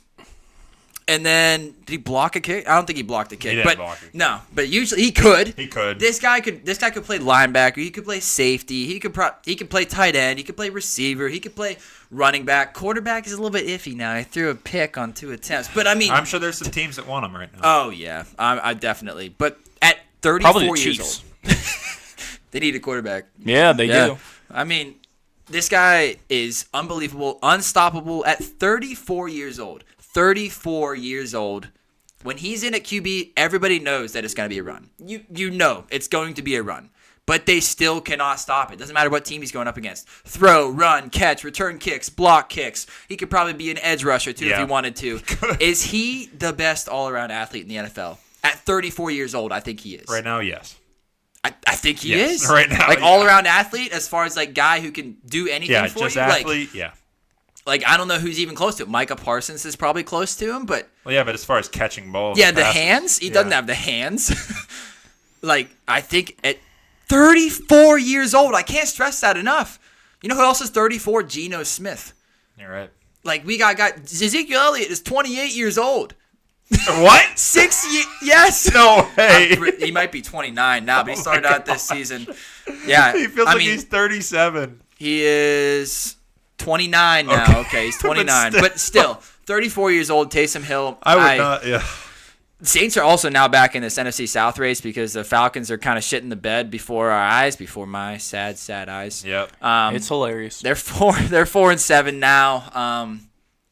And then did he block a kick? I don't think he blocked a kick. He didn't block a kick. No, but usually he could. He could. This guy could play linebacker. He could play safety. He could play tight end. He could play receiver. He could play running back. Quarterback is a little bit iffy now. I threw a pick on 2 attempts, but I mean, I'm sure there's some teams that want him right now. Oh yeah, I definitely. But at 34 Probably the years Chiefs. old, they need a quarterback. Yeah, they do. I mean, this guy is unbelievable, unstoppable at 34 years old. 34 years old. When he's in at QB, everybody knows that it's going to be a run. You know it's going to be a run. But they still cannot stop it. Doesn't matter what team he's going up against. Throw, run, catch, return kicks, block kicks. He could probably be an edge rusher, too, if he wanted to. Is he the best all-around athlete in the NFL? At 34 years old, I think he is. Right now, yes. I think he is. Right now, like, all-around athlete as far as, like, guy who can do anything for just you? athlete, Like, I don't know who's even close to it. Micah Parsons is probably close to him, but... Well, yeah, but as far as catching balls... Yeah, the hands? He doesn't have the hands. Like, I think at 34 years old, I can't stress that enough. You know who else is 34? Geno Smith. You're right. Like, we got Ezekiel Elliott is 28 years old. What? 6 years? Yes. No way. He might be 29 now, but he started out this season. Yeah. He feels like he's 37. He is 29 now. Okay, he's 29. but still, 34 years old, Taysom Hill. I would not, yeah. Saints are also now back in this NFC South race because the Falcons are kind of shitting the bed before our eyes, before my sad, sad eyes. Yep. It's hilarious. They're 4-7 now.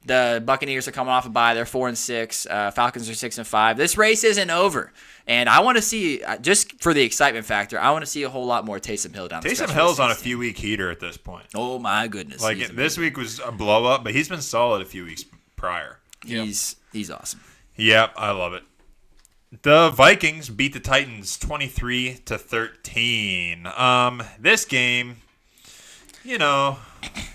The Buccaneers are coming off a bye. They're 4-6. Falcons are 6-5. This race isn't over, and I want to see, just for the excitement factor, I want to see a whole lot more Taysom Hill down the stretch. Taysom Hill's on a few-week heater at this point. Oh my goodness! Like this week was a blow up, but he's been solid a few weeks prior. He's awesome. Yep, I love it. The Vikings beat the Titans 23-13. This game, you know,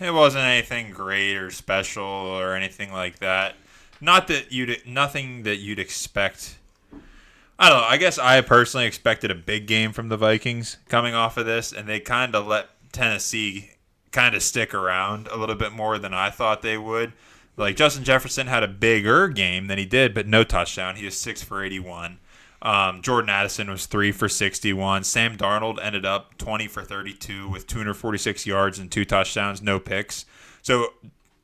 it wasn't anything great or special or anything like that. Nothing that you'd expect. I don't know. I guess I personally expected a big game from the Vikings coming off of this, and they kind of let Tennessee kind of stick around a little bit more than I thought they would. Like, Justin Jefferson had a bigger game than he did, but no touchdown. He was 6 for 81. Jordan Addison was 3 for 61. Sam Darnold ended up 20 for 32 with 246 yards and 2 touchdowns, no picks. So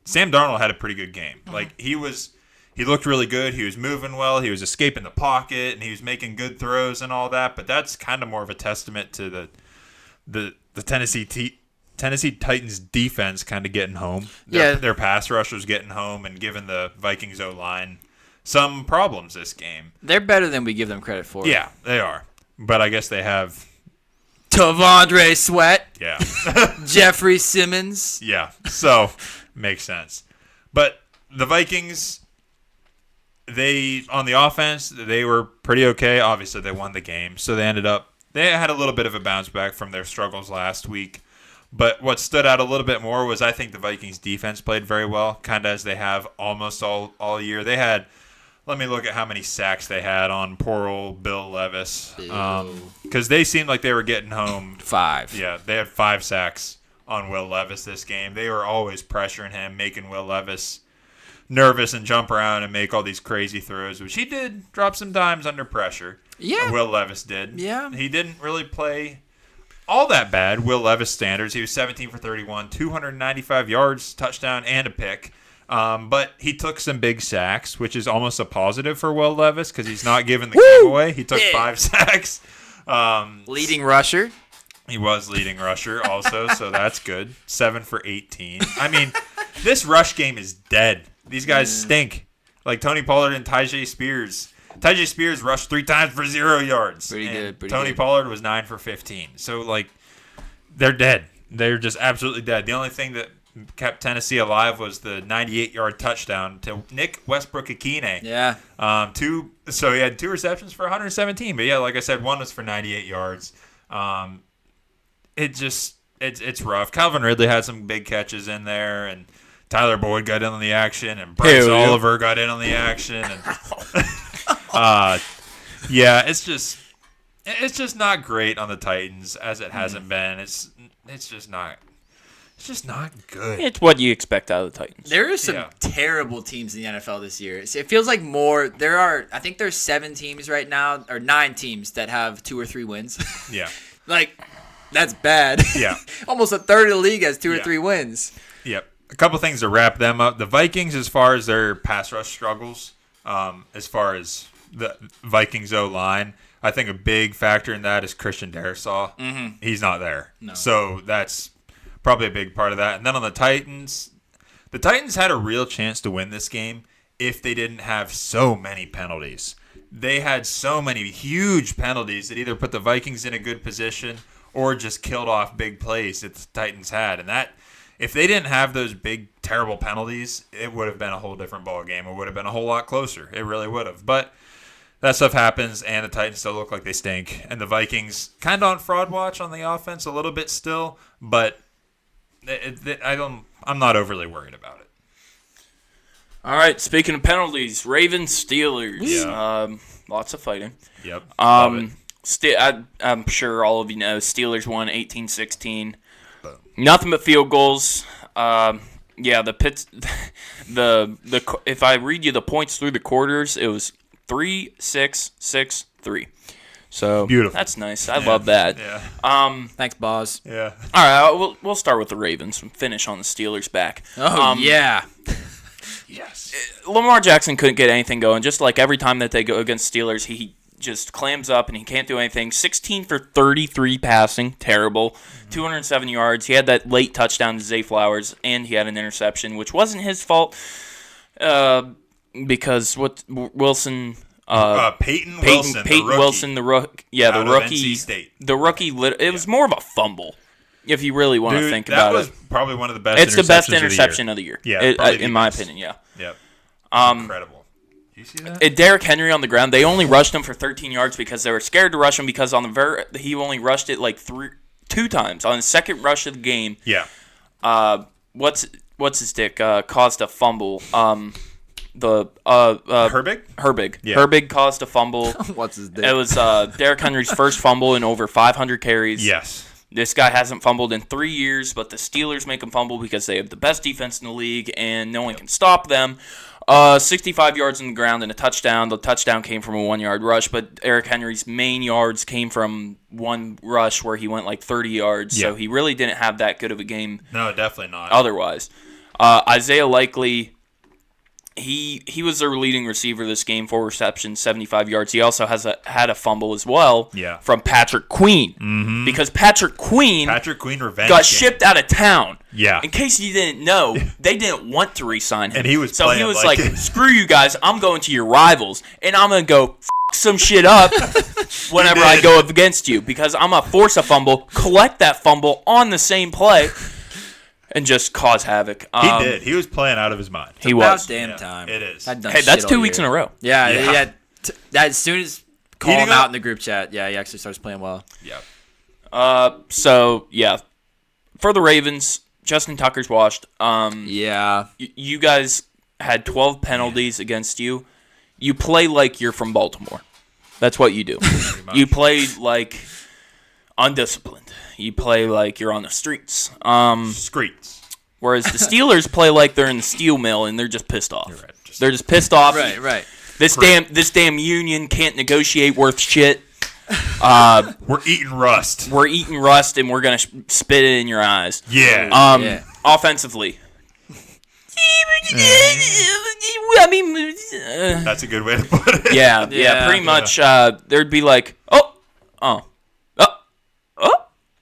Sam Darnold had a pretty good game. Like, he looked really good. He was moving well. He was escaping the pocket, and he was making good throws and all that. But that's kind of more of a testament to the Tennessee Titans defense kind of getting home. Their pass rushers getting home and giving the Vikings O-line some problems this game. They're better than we give them credit for. Yeah, they are. But I guess they have... Tavondre Sweat. Yeah. Jeffrey Simmons. Yeah, so makes sense. But the Vikings, on the offense, they were pretty okay. Obviously, they won the game. So they had a little bit of a bounce back from their struggles last week. But what stood out a little bit more was I think the Vikings defense played very well, kind of as they have almost all year. They had, let me look at how many sacks they had on poor old Bill Levis. Because they seemed like they were getting home. 5. Yeah, they had 5 sacks on Will Levis this game. They were always pressuring him, making Will Levis nervous and jump around and make all these crazy throws, which he did drop some dimes under pressure. Yeah. Will Levis did. Yeah. He didn't really play all that bad, Will Levis standards. He was 17 for 31, 295 yards, touchdown, and a pick. But he took some big sacks, which is almost a positive for Will Levis because he's not giving the game away. He took 5 sacks. Leading rusher. He was leading rusher also, so that's good. 7 for 18. I mean, this rush game is dead. These guys stink. Like Tony Pollard and Tyjae Spears. Tyjae Spears rushed 3 times for 0 yards. Pretty good. Tony Pollard was 9 for 15. So, like, they're dead. They're just absolutely dead. The only thing that kept Tennessee alive was the 98-yard touchdown to Nick Westbrook-Akine. Yeah. So he had 2 receptions for 117. But, yeah, like I said, 1 was for 98 yards. It's rough. Calvin Ridley had some big catches in there, and Tyler Boyd got in on the action, and Bryce Oliver got in on the action. And yeah, it's just not great on the Titans as it hasn't been. It's just not. It's just not good. It's what you expect out of the Titans. There are some terrible teams in the NFL this year. It feels like more. I think there's 7 teams right now, or 9 teams that have 2 or 3 wins. Yeah. Like, that's bad. Yeah. Almost a third of the league has 2 or 3 wins. Yep. A couple things to wrap them up. The Vikings, as far as their pass rush struggles, as far as the Vikings O-line, I think a big factor in that is Christian Darrisaw. Mm-hmm. He's not there. No. So that's probably a big part of that. And then on the Titans had a real chance to win this game if they didn't have so many penalties. They had so many huge penalties that either put the Vikings in a good position or just killed off big plays that the Titans had. And that, if they didn't have those big, terrible penalties, it would have been a whole different ball game. It would have been a whole lot closer. It really would have. But that stuff happens, and the Titans still look like they stink. And the Vikings kind of on fraud watch on the offense a little bit still, but I'm not overly worried about it. All right, speaking of penalties, Ravens, Steelers. Yeah. Lots of fighting. Yep. Love it. I'm sure all of you know Steelers won 18-16. Nothing but field goals. The if I read you the points through the quarters, it was 3-6-6-3. So beautiful. That's nice. I love that. Yeah. Thanks, Boz. Yeah. All right, we'll start with the Ravens and finish on the Steelers back. Yeah. Yes. Lamar Jackson couldn't get anything going. Just like every time that they go against Steelers, he just clams up and he can't do anything. 16 for 33 passing, terrible. 207 yards. He had that late touchdown to Zay Flowers, and he had an interception, which wasn't his fault because Wilson. Peyton Wilson, the rookie. Yeah, the rookie. NC State. The rookie. It was more of a fumble, if you really want to think about it. That was probably one of the best. It's the best interception of the year. Yeah, in my opinion. Yeah. Yep. Incredible. You see that? Derrick Henry on the ground. They only rushed him for 13 yards because they were scared to rush him because he only rushed it like 2 times on his second rush of the game. Yeah. What's his dick caused a fumble. Herbig? Herbig. Yeah. Herbig caused a fumble. What's his dick? It was Derrick Henry's first fumble in over 500 carries. Yes. This guy hasn't fumbled in 3 years, but the Steelers make him fumble because they have the best defense in the league and no one can stop them. 65 yards on the ground and a touchdown. The touchdown came from a 1-yard rush, but Derrick Henry's main yards came from one rush where he went like 30 yards. Yeah. So he really didn't have that good of a game. No, definitely not. Otherwise, Isaiah Likely, he was their leading receiver this game, 4 receptions, 75 yards. He also had a fumble as well from Patrick Queen. Mm-hmm. Because Patrick Queen revenge got shipped out of town. Yeah. In case you didn't know, they didn't want to re-sign him. And he was so he was like, it. screw you guys, I'm going to your rivals, and I'm going to go some shit up whenever I go up against you because I'm going to force a fumble, collect that fumble on the same play, and just cause havoc. He did. He was playing out of his mind. He was. About damn time. It is. Hey, that's 2 weeks in a row. Yeah. As soon as call him out in the group chat, he actually starts playing well. Yeah. So, yeah. For the Ravens, Justin Tucker's washed. You guys had 12 penalties against you. You play like you're from Baltimore. That's what you do. You play like undisciplined. You play like you're on the streets. Whereas the Steelers play like they're in the steel mill and they're just pissed off. Right. They're just pissed off. Right. This damn union can't negotiate worth shit. We're eating rust. And we're gonna spit it in your eyes. Yeah. Offensively. I mean, that's a good way to put it. Yeah. Pretty much. There'd be like, no.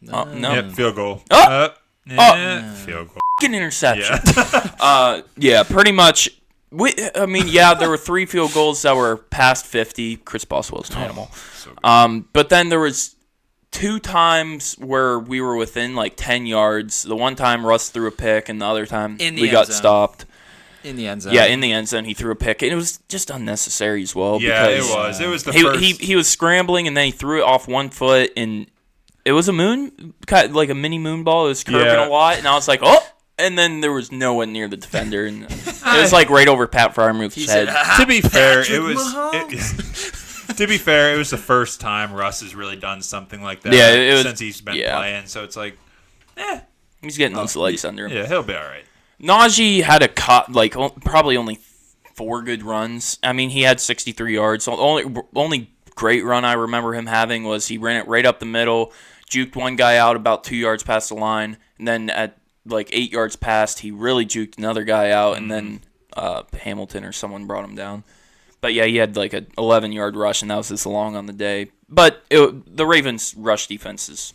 Yep, field goal. Field goal. Fucking interception. Yeah. Pretty much. There were 3 field goals that were past 50. Chris Boswell's an animal. So but then there was 2 times where we were within like 10 yards. The one time Russ threw a pick, and the other time we got stopped. In the end zone. Yeah, in the end zone he threw a pick, and it was just unnecessary as well. Yeah, it was. It was the first. He was scrambling, and then he threw it off 1 foot, and it was a like a mini moon ball. It was curving a lot, and I was like, oh. And then there was no one near the defender, and it was like right over Pat Fryermuth's head. To be fair, it was. To be fair, it was the first time Russ has really done something like that. Yeah, since he's been playing. So it's like, He's getting those legs under him. Yeah, he'll be all right. Najee had probably only 4 good runs. I mean, he had 63 yards. Only great run I remember him having was he ran it right up the middle, juked one guy out about 2 yards past the line, and then at 8 yards past, he really juked another guy out, and then Hamilton or someone brought him down. But yeah, he had an 11-yard rush, and that was his long on the day. But the Ravens' rush defense is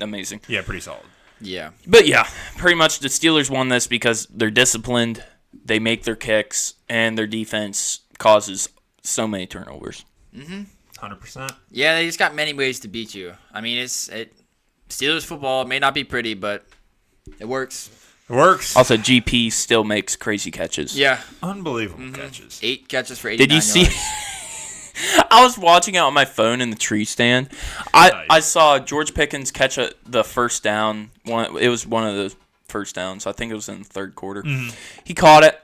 amazing. Yeah, pretty solid. Yeah. But yeah, pretty much the Steelers won this because they're disciplined, they make their kicks, and their defense causes so many turnovers. 100%. Yeah, they just got many ways to beat you. I mean, Steelers football may not be pretty, but it works. It works. Also, GP still makes crazy catches. Yeah. Unbelievable catches. 8 catches for 89 Did you see? yards. I was watching it on my phone in the tree stand. I saw George Pickens catch the first down. It was one of the first downs. I think it was in the third quarter. He caught it.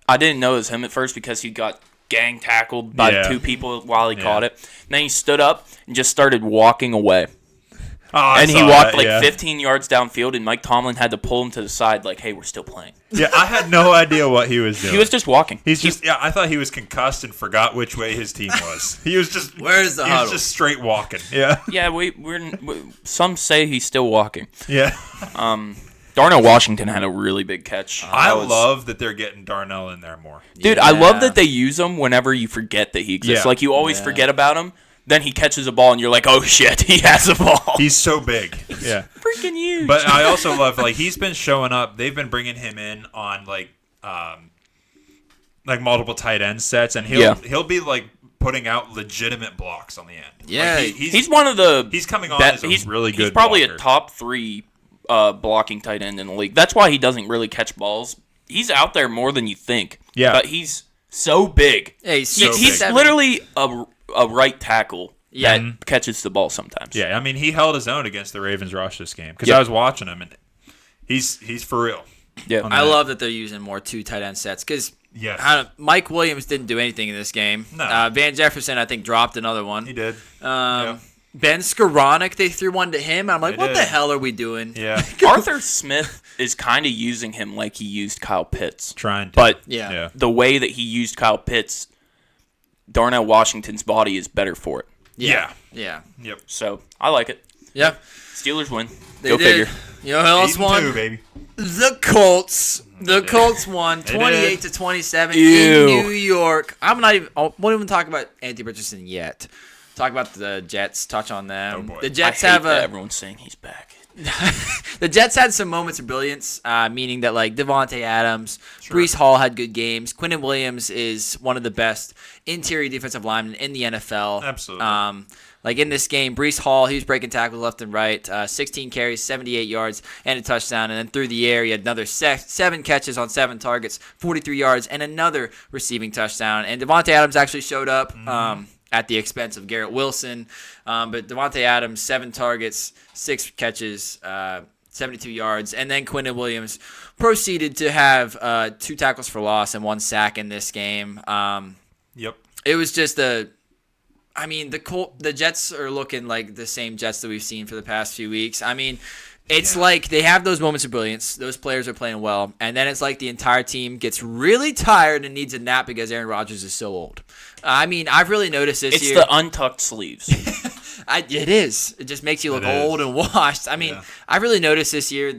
I didn't know it was him at first because he got gang tackled by 2 people while he caught it. And then he stood up and just started walking away. And he walked 15 yards downfield, and Mike Tomlin had to pull him to the side like, hey, we're still playing. Yeah, I had no idea what he was doing. He was just walking. I thought he was concussed and forgot which way his team was. He was just Where's the huddle? He was just straight walking. Yeah. Yeah, some say he's still walking. Yeah. Darnell Washington had a really big catch. I love that they're getting Darnell in there more. Dude, I love that they use him whenever you forget that he exists. Yeah. Like, you always forget about him. Then he catches a ball, and you're like, oh, shit, he has a ball. He's so big. Yeah. Freaking huge. But I also love, he's been showing up. They've been bringing him in on, multiple tight end sets, and he'll be, putting out legitimate blocks on the end. Yeah. He's one of the... He's coming on as a really good He's probably blocker. a top 3 blocking tight end in the league. That's why he doesn't really catch balls. He's out there more than you think. Yeah. But he's so big. Yeah, He's big. literally a right tackle that catches the ball sometimes. Yeah, I mean, he held his own against the Ravens rush this game because I was watching him, and he's for real. Yeah, I love that they're using more 2 tight end sets because Mike Williams didn't do anything in this game. No. Van Jefferson, I think, dropped another one. He did. Ben Skoranek, they threw one to him. I'm like, what the hell are we doing? Yeah. Arthur Smith is kind of using him like he used Kyle Pitts. Trying to. But Yeah. the way that he used Kyle Pitts, Darnell Washington's body is better for it. Yeah. Yep. So, I like it. Yeah. Steelers win. They Go did. figure. You know who else 8-2, won? baby. The Colts. The Colts won 28-27 Ew. in New York. I won't even talk about Anthony Richardson yet. Talk about the Jets. Touch on them. Oh, boy. The I Jets hate have that everyone's saying he's back. The Jets had some moments of brilliance, meaning that Devontae Adams, Breece Hall had good games. Quinnen Williams is one of the best interior defensive linemen in the NFL. Absolutely. In this game, Breece Hall, he was breaking tackles left and right. 16 carries, 78 yards, and a touchdown. And then through the air, he had another 7 catches on 7 targets, 43 yards, and another receiving touchdown. And Devontae Adams actually showed up at the expense of Garrett Wilson. But Devontae Adams, 7 targets, 6 catches, 72 yards. And then Quinnen Williams proceeded to have 2 tackles for loss and 1 sack in this game. Yep. It was just the Jets are looking like the same Jets that we've seen for the past few weeks. I mean, it's like they have those moments of brilliance. Those players are playing well. And then it's like the entire team gets really tired and needs a nap because Aaron Rodgers is so old. I mean, I've really noticed this year. It's the untucked sleeves. It is. It just makes you look old and washed. I mean, I've really noticed this year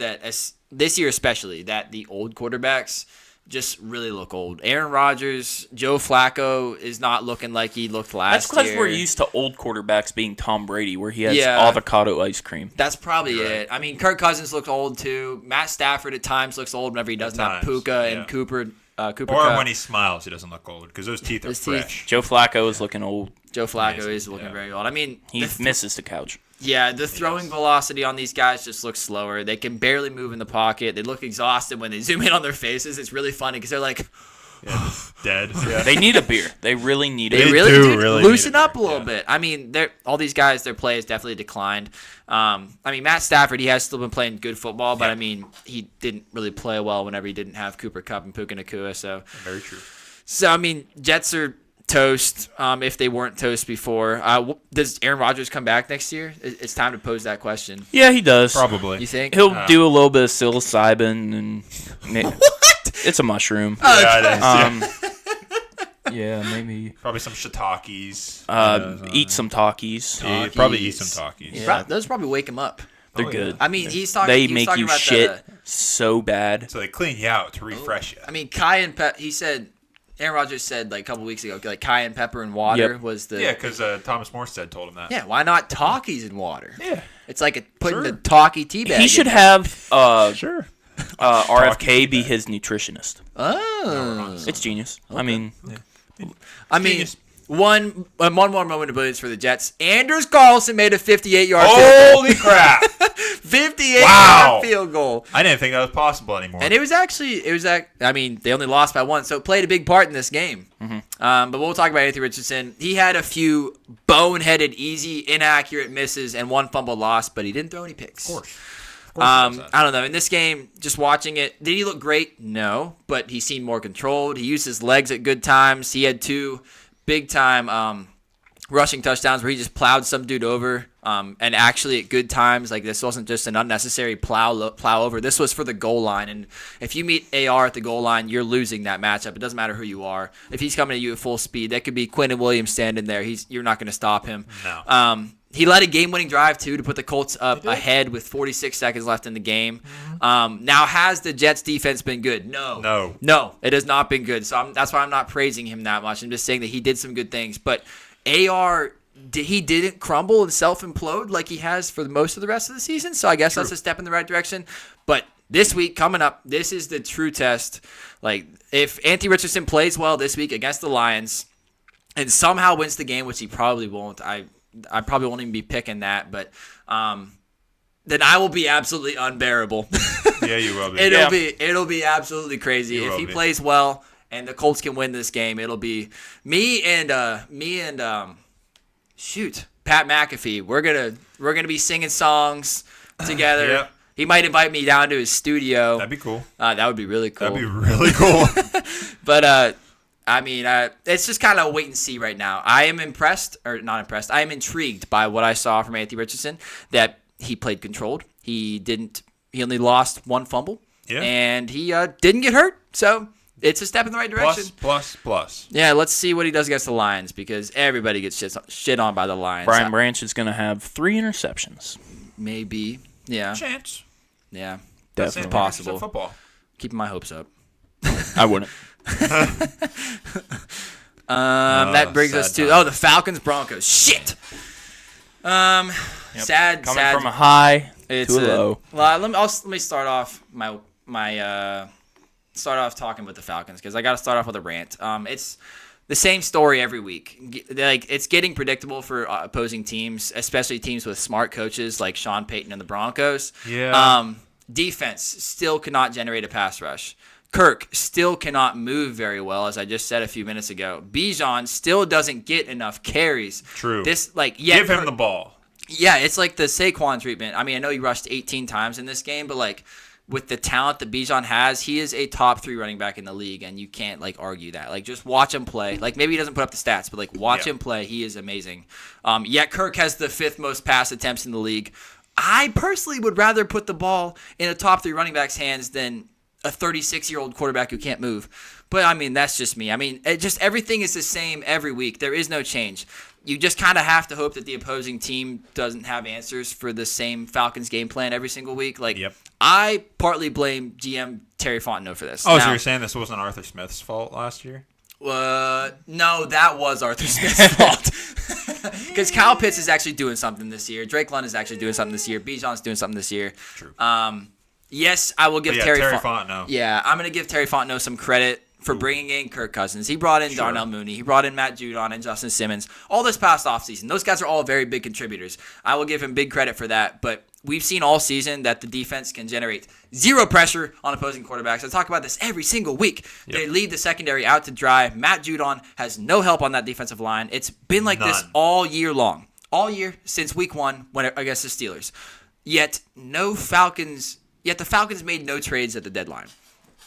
especially, that the old quarterbacks just really look old. Aaron Rodgers, Joe Flacco is not looking like he looked last year. That's because we're used to old quarterbacks being Tom Brady, where he has avocado ice cream. That's probably it. I mean, Kirk Cousins looks old too. Matt Stafford at times looks old whenever he doesn't have Puka and Cooper. Cooper or Kupp. when he smiles, he doesn't look old because those teeth are fresh. Joe Flacco is looking old. Joe Flacco is looking very old. I mean, he misses the couch. Yeah, the throwing velocity on these guys just looks slower. They can barely move in the pocket. They look exhausted when they zoom in on their faces. It's really funny because they're like, dead. Yeah. They need a beer. They really need it. They really do do. really Loosen need a up a little bit. I mean, all these guys, their play has definitely declined. I mean, Matt Stafford, he has still been playing good football, but I mean, he didn't really play well whenever he didn't have Cooper Kupp and Puka Nacua. So Very true. So I mean, Jets are toast if they weren't toast before. Does Aaron Rodgers come back next year? It's time to pose that question. Yeah, he does. Probably. You think? He'll do a little bit of psilocybin and What? it's a mushroom. Yeah, it is. Yeah, maybe. Probably some shiitakes. Eat some Takis. Yeah, probably eat some Takis. Yeah. Those probably wake him up. They're Oh, good. yeah. I mean, he's talking. They he was make talking you about shit so bad. So they clean you out to refresh you. I mean, cayenne pepper. He said, Aaron Rodgers said like a couple weeks ago, like cayenne pepper and water was the. Yeah, because Thomas Morstead told him that. Yeah, why not Takis in water? Yeah. It's like putting Sure. the Taki tea bag. He should in. have Sure. RFK be his nutritionist. Oh. It's genius. I mean, I mean, Genius. one more moment of brilliance for the Jets. Anders Carlson made a 58-yard field Holy crap. goal. 58-yard Wow. field goal. I didn't think that was possible anymore. And I mean, they only lost by one, so it played a big part in this game. But we'll talk about Anthony Richardson. He had a few boneheaded, easy, inaccurate misses and one fumble loss, but he didn't throw any picks. Of course. I don't know. In this game, just watching it, did he look great? No, but he seemed more controlled. He used his legs at good times. He had 2 big-time rushing touchdowns where he just plowed some dude over, and actually at good times. Like, this wasn't just an unnecessary plow over. This was for the goal line, and if you meet AR at the goal line, you're losing that matchup. It doesn't matter who you are. If he's coming at you at full speed, that could be Quentin Williams standing there. You're not going to stop him. No. He led a game-winning drive, too, to put the Colts up ahead with 46 seconds left in the game. Now, has the Jets' defense been good? No. No, it has not been good. So that's why I'm not praising him that much. I'm just saying that he did some good things. But AR, he didn't crumble and self-implode like he has for most of the rest of the season. So I guess that's a step in the right direction. But this week, coming up, this is the true test. Like, if Anthony Richardson plays well this week against the Lions and somehow wins the game, which he probably won't, I probably won't even be picking that, but then I will be absolutely unbearable. Yeah, you will be. It'll be absolutely crazy You if will he be. plays well and the Colts can win this game. It'll be me and Pat McAfee. We're gonna be singing songs together. Yep. He might invite me down to his studio. That'd be cool. That would be really cool. That'd be really cool. But I mean, it's just kind of wait and see right now. I am impressed, or not impressed. I am intrigued by what I saw from Anthony Richardson. That he played controlled. He only lost 1 fumble. Yeah. And he didn't get hurt. So it's a step in the right direction. Plus. Yeah, let's see what he does against the Lions because everybody gets shit on by the Lions. Brian Branch is going to have 3 interceptions. Maybe. Yeah. Chance. Yeah. That's Definitely possible. Football. Keeping my hopes up. I wouldn't. That brings us to the Falcons Broncos. Shit. Sad. Coming sad. from a high It's to a low. Well, let me start off start off talking with the Falcons because I got to start off with a rant. It's the same story every week. Like it's getting predictable for opposing teams, especially teams with smart coaches like Sean Payton and the Broncos. Yeah. Defense still cannot generate a pass rush. Kirk still cannot move very well, as I just said a few minutes ago. Bijan still doesn't get enough carries. True. Give him the ball. Yeah, it's like the Saquon treatment. I mean, I know he rushed 18 times in this game, but like with the talent that Bijan has, he is a top 3 running back in the league, and you can't like argue that. Like just watch him play. Like maybe he doesn't put up the stats, but like watch him play. He is amazing. Yet Kirk has the 5th most pass attempts in the league. I personally would rather put the ball in a top 3 running back's hands than a 36-year-old quarterback who can't move. But, I mean, that's just me. I mean, everything is the same every week. There is no change. You just kind of have to hope that the opposing team doesn't have answers for the same Falcons game plan every single week. Like, I partly blame GM Terry Fontenot for this. Oh, so you're saying this wasn't Arthur Smith's fault last year? No, that was Arthur Smith's fault. Because Kyle Pitts is actually doing something this year. Drake London is actually doing something this year. Bijan's doing something this year. True. Yes, I will give Terry Fontenot. Yeah, I'm going to give Terry Fontenot some credit for bringing in Kirk Cousins. He brought in Darnell Mooney. He brought in Matt Judon and Justin Simmons. All this past offseason. Those guys are all very big contributors. I will give him big credit for that. But we've seen all season that the defense can generate 0 pressure on opposing quarterbacks. I talk about this every single week. They leave the secondary out to dry. Matt Judon has no help on that defensive line. It's been like this all year long. All year since week 1 against the Steelers. Yet the Falcons made no trades at the deadline.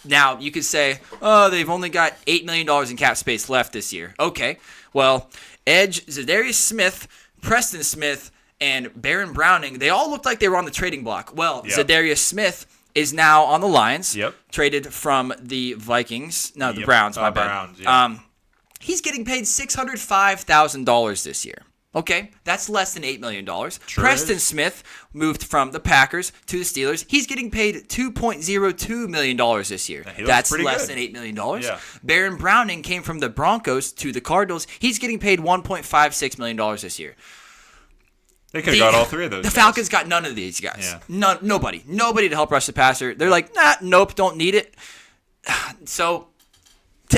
Now, you could say, oh, they've only got $8 million in cap space left this year. Okay, well, Edge, Zadarius Smith, Preston Smith, and Baron Browning, they all looked like they were on the trading block. Well, Zadarius Smith is now on the Lions, traded from the Vikings. No, the Browns, my bad. Browns, he's getting paid $605,000 this year. Okay, that's less than $8 million. Preston Smith moved from the Packers to the Steelers. He's getting paid $2.02 million this year. That's less than $8 million. Yeah. Baron Browning came from the Broncos to the Cardinals. He's getting paid $1.56 million this year. They could have got all three of those. The Falcons got none of these guys. Yeah. Nobody to help rush the passer. They're like, nope, don't need it. So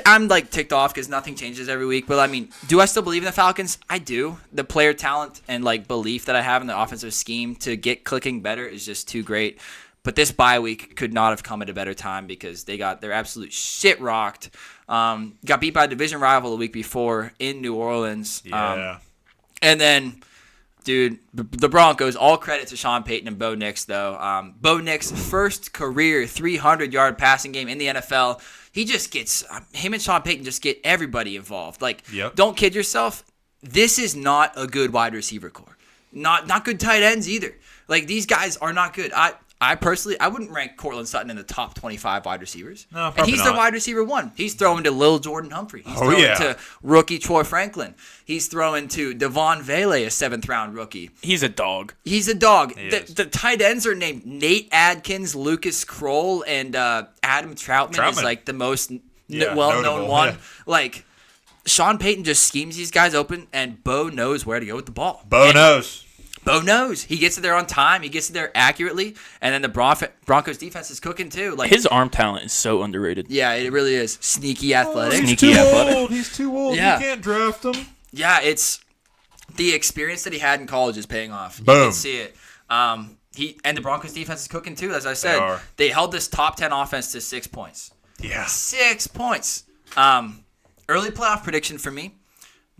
I'm like ticked off because nothing changes every week. But I mean, do I still believe in the Falcons? I do. The player talent and like belief that I have in the offensive scheme to get clicking better is just too great. But this bye week could not have come at a better time because they got their absolute shit rocked. Got beat by a division rival the week before in New Orleans. Yeah. And then, dude, the Broncos, all credit to Sean Payton and Bo Nix, though. Bo Nix' first career 300-yard passing game in the NFL. He just gets him and Sean Payton just get everybody involved. Like, don't kid yourself. This is not a good wide receiver core. Not good tight ends either. Like, these guys are not good. I personally, I wouldn't rank Cortland Sutton in the top 25 wide receivers. No, probably and he's not. the wide receiver one. He's throwing to Lil Jordan Humphrey. He's throwing to rookie Troy Franklin. He's throwing to Devon Vele, a 7th-round rookie. He's a dog. He's a dog. The tight ends are named Nate Adkins, Lucas Kroll, and Adam Troutman is like the most well-known one. Yeah. Like, Sean Payton just schemes these guys open, and Bo knows where to go with the ball. Bo knows. He gets it there on time. He gets it there accurately. And then the Broncos defense is cooking too. Like, his arm talent is so underrated. Yeah, it really is. Sneaky athletic. He's too old. He's too old. Yeah. You can't draft him. Yeah, it's the experience that he had in college is paying off. Boom. You can see it. And the Broncos defense is cooking too, as I said. They held this top 10 offense to 6 points. Yeah. 6 points. Early playoff prediction for me.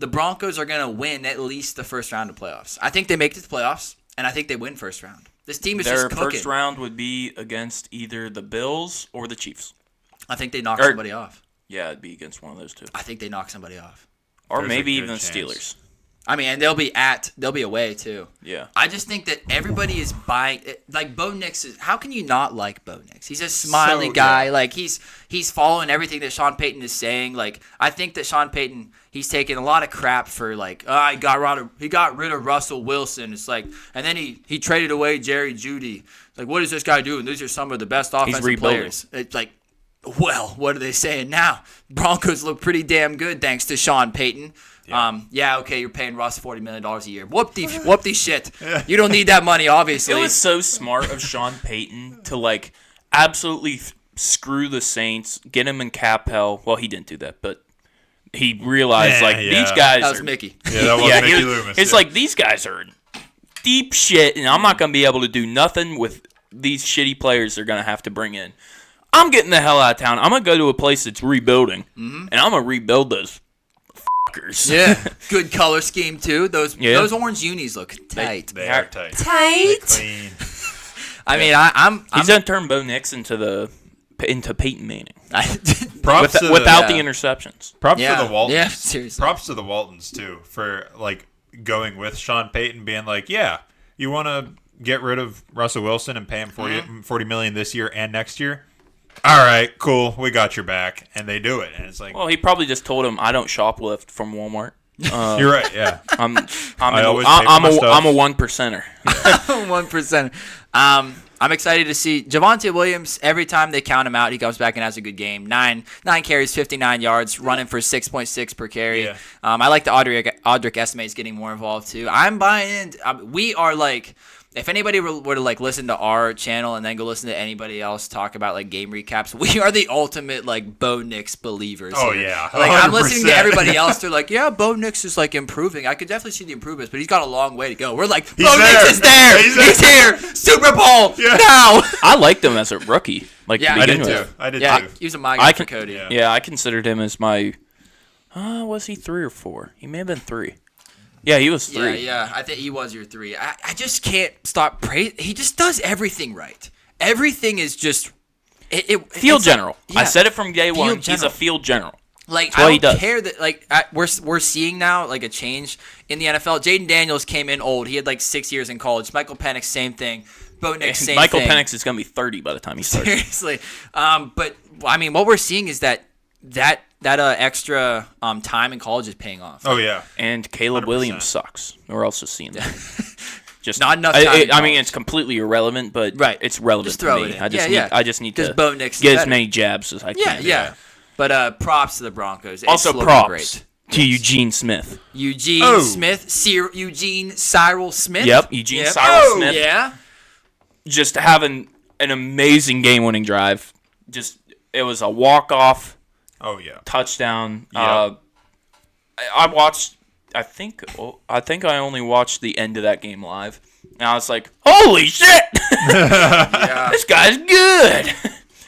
The Broncos are going to win at least the first round of playoffs. I think they make it to the playoffs, and I think they win first round. This team is just cooking. Their first round would be against either the Bills or the Chiefs. I think they knock somebody off. Yeah, it'd be against one of those two. I think they knock somebody off. Or maybe even the Steelers. I mean, and they'll be away too. Yeah. I just think that everybody is buying. Like, Bo Nix is. How can you not like Bo Nix? He's a smiley guy. Like, he's following everything that Sean Payton is saying. Like, I think that Sean Payton, he's taking a lot of crap for like, he got rid of Russell Wilson. It's like, and then he traded away Jerry Jeudy. Like, what is this guy doing? These are some of the best offensive players. It's like, well, what are they saying now? Broncos look pretty damn good thanks to Sean Payton. Yeah. Okay, you're paying Russ $40 million a year. Whoop-de shit. You don't need that money, obviously. It was so smart of Sean Payton to, like, absolutely screw the Saints, get him in cap hell. Well, he didn't do that, but he realized, these guys that was Mickey. Yeah, that was Mickey Loomis. It's like, these guys are deep shit, and I'm not going to be able to do nothing with these shitty players they're going to have to bring in. I'm getting the hell out of town. I'm going to go to a place that's rebuilding, and I'm going to rebuild those fuckers. Yeah. Good color scheme, too. Those orange unis look tight. They are tight. Tight? Clean. I mean, I'm He's going to turn Bo Nix into Peyton Manning. Props without the interceptions. Props to the Waltons. Yeah, seriously. Props to the Waltons, too, for, like, going with Sean Payton, being like, yeah, you want to get rid of Russell Wilson and pay him $40 million this year and next year? All right, cool. We got your back, and they do it, and it's like, well, he probably just told him, I don't shoplift from Walmart. You're right. Yeah, I'm a 1%er. 1%. I'm excited to see Javonte Williams. Every time they count him out, he comes back and has a good game. Nine carries, 59 yards, running for 6.6 per carry. Yeah. I like the Audric estimates getting more involved too. I'm buying in. We are like. If anybody were to like listen to our channel and then go listen to anybody else talk about like game recaps, we are the ultimate like Bo Nix believers. Oh here. yeah, like 100%. I'm listening to everybody else. They're like, yeah, Bo Nix is like improving. I could definitely see the improvements, but he's got a long way to go. We're like, Bo Nix is there. He's here. Super Bowl now. I liked him as a rookie. Like, yeah, I did too. I did too. He was a my guy for Cody. Yeah, I considered him as my. Was he 3 or 4? He may have been 3. Yeah, he was 3. Yeah, I think he was your 3. I just can't stop praising. He just does everything right. Everything is just Field general. Yeah. I said it from day one. He's general. a field general. Like, That's what I he don't does. care that, like, we're seeing now, like, a change in the NFL. Jaden Daniels came in old. He had, like, 6 years in college. Michael Penix, same thing. Bo Nix, same Michael thing. Penix is going to be 30 by the time he starts. Seriously. But, I mean, what we're seeing is that extra time in college is paying off. Oh, yeah. And Caleb 100%. Williams sucks. We're also seeing that. Just Not enough time in I mean, college. it's completely irrelevant, but Right. it's relevant Just throw to it me. in. I just need Because to Bo Nix is get as better. many jabs as I can. Yeah. But props to the Broncos. It's Also, looking props great. to Eugene Smith. Eugene Smith. Eugene Cyril Smith. Yep, Eugene Cyril Smith. Yeah. Just having an amazing game-winning drive. It was a walk-off Oh, yeah. touchdown. Yeah. I watched. I think I only watched the end of that game live, and I was like, "Holy shit! Yeah. This guy's good."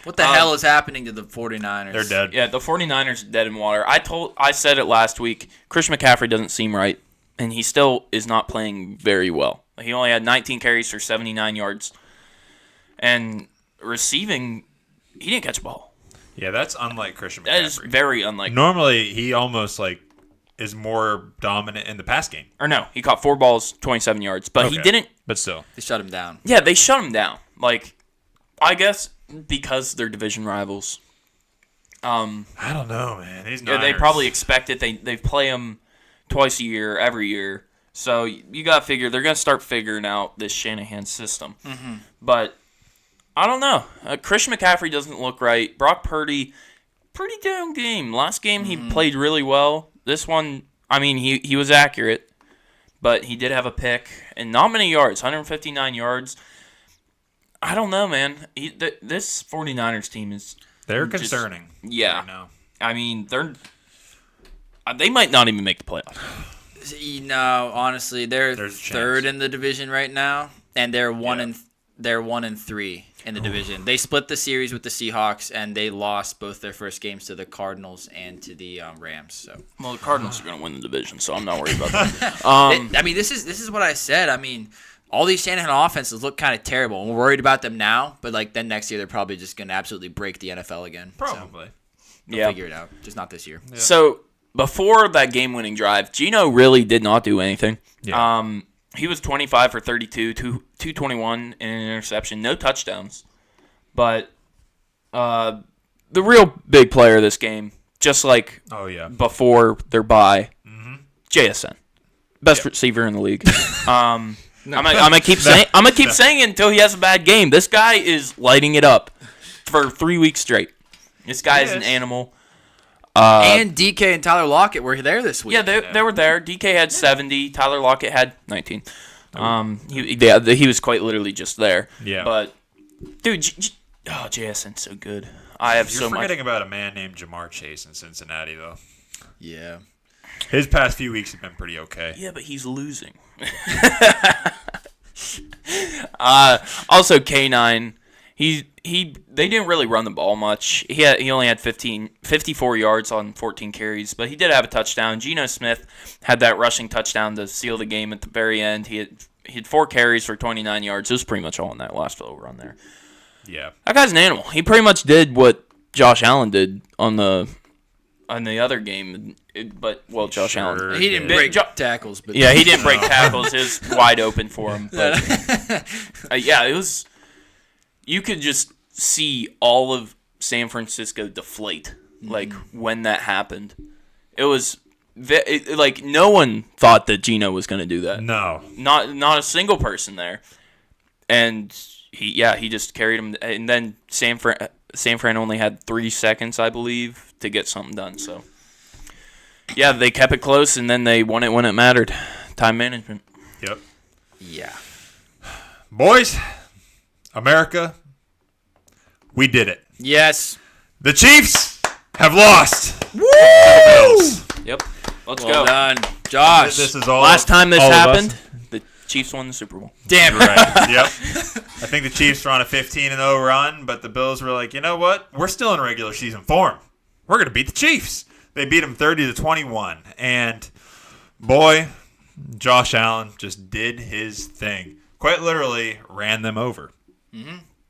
What the hell is happening to the 49ers? They're dead. Yeah, the 49ers are dead in water. I said it last week. Christian McCaffrey doesn't seem right, and he still is not playing very well. He only had 19 carries for 79 yards, and receiving, he didn't catch a ball. Yeah, that's unlike Christian That is McCaffrey. very unlike. Normally, he almost, like, is more dominant in the pass game. Or no, he caught 4 balls, 27 yards, but he Okay. didn't. But still. They shut him down. Yeah, they shut him down. Like, I guess because they're division rivals. I don't know, man. These Yeah, they Niners. probably expect it. They play them twice a year, every year. So you got to figure they're going to start figuring out this Shanahan system. Mm-hmm. But I don't know. Christian McCaffrey doesn't look right. Brock Purdy, pretty damn game. Last game he played really well. This one, I mean, he was accurate, but he did have a pick and not many yards, 159 yards. I don't know, man. This 49ers team is They're just- concerning. yeah. Right now. I mean, they might not even make the playoffs. No, honestly, they're There's a third chance. in the division right now, and they're 1-3 in the division. They split the series with the Seahawks, and they lost both their first games to the Cardinals and to the Rams. So, Well, the Cardinals are going to win the division, so I'm not worried about that. I mean, this is what I said. I mean, all these Shanahan offenses look kind of terrible, and we're worried about them now. But like then next year, they're probably just going to absolutely break the NFL again. Probably. So they'll Yeah. figure it out. Just not this year. So before that game-winning drive, Geno really did not do anything. Yeah. He was 25 for 32, 221 and an interception, no touchdowns. But the real big player of this game, just like Oh, yeah. before their bye, JSN, best receiver in the league. I'm gonna keep saying it until he has a bad game. This guy is lighting it up for 3 weeks straight. This guy is an animal. And DK and Tyler Lockett were there this week. Yeah, they were there. DK had 70. Tyler Lockett had 19. He was quite literally just there. Yeah. But dude, JSN's so good. I have You're so much. forgetting about a man named Jamar Chase in Cincinnati, though. Yeah. His past few weeks have been pretty okay. Yeah, but he's losing. Also, K9. They didn't really run the ball much. He only had 54 yards on 14 carries, but he did have a touchdown. Geno Smith had that rushing touchdown to seal the game at the very end. He had 4 carries for 29 yards. It was pretty much all in that last little run there. Yeah. That guy's an animal. He pretty much did what Josh Allen did on the other game, Josh Sure Allen. He didn't did. break tackles, but Yeah, he didn't break tackles. It was wide open for him. But, it was. You could just see all of San Francisco deflate, like when that happened. It was like no one thought that Geno was going to do that. No. Not a single person there. And he just carried him. And then San Fran only had 3 seconds, I believe, to get something done. So yeah, they kept it close, and then they won it when it mattered. Time management. Yep. yeah. Boys, America, we did it. Yes. The Chiefs have lost. Woo! Yep. Let's Well go. done, Josh. This is all. Last time this all of us. happened, the Chiefs won the Super Bowl. Damn Right. Yep. I think the Chiefs were on a 15-0 run, but the Bills were like, you know what? We're still in regular season form. We're going to beat the Chiefs. They beat them 30-21. And, boy, Josh Allen just did his thing. Quite literally ran them over.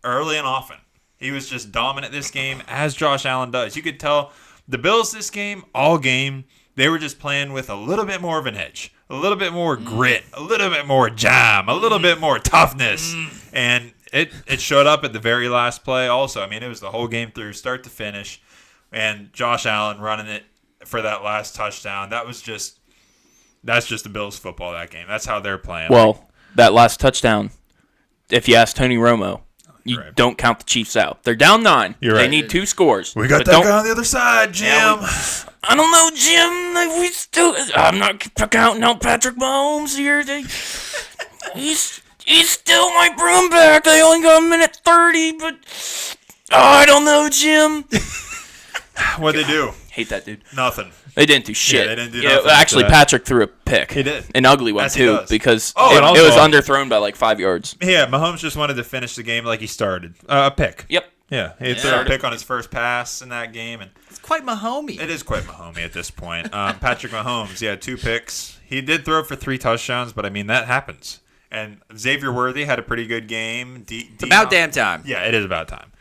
Early and often. He was just dominant this game, as Josh Allen does. You could tell the Bills this game, all game, they were just playing with a little bit more of an edge, a little bit more grit, a little bit more jam, a little bit more toughness. And it showed up at the very last play also. I mean, it was the whole game through, start to finish. And Josh Allen running it for that last touchdown. That's just the Bills football that game. That's how they're playing. Well, that last touchdown, if you ask Tony Romo, you right. don't count the Chiefs out. They're down 9. You're They right. need 2 scores. We got But that don't- guy on the other side, Jim. I don't know, Jim. We still. I'm not counting out Patrick Mahomes here. He's still my broom back. They only got a minute 30, but I don't know, Jim. What'd they do? Hate that dude. Nothing. They didn't do shit. Yeah, they didn't do nothing actually, after that. Patrick threw a pick. He did. An ugly one, As he too, does. because Oh, and it also- was underthrown by like 5 yards. Yeah, Mahomes just wanted to finish the game like he started. A pick. Yep. Yeah, he threw a pick on his first pass in that game, and It's quite Mahomey. it is quite Mahomey at this point. Patrick Mahomes, 2 picks. He did throw for 3 touchdowns, but I mean that happens. And Xavier Worthy had a pretty good game. It's about damn time. Yeah, it is about time.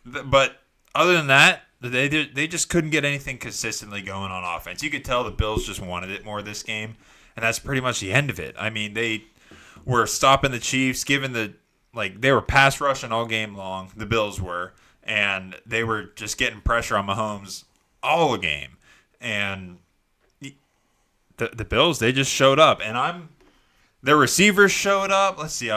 But other than that, they just couldn't get anything consistently going on offense. You could tell the Bills just wanted it more this game, and that's pretty much the end of it. I mean, they were stopping the Chiefs, they were pass rushing all game long. The Bills were, and they were just getting pressure on Mahomes all the game. And the Bills, they just showed up, and their receivers showed up. Let's see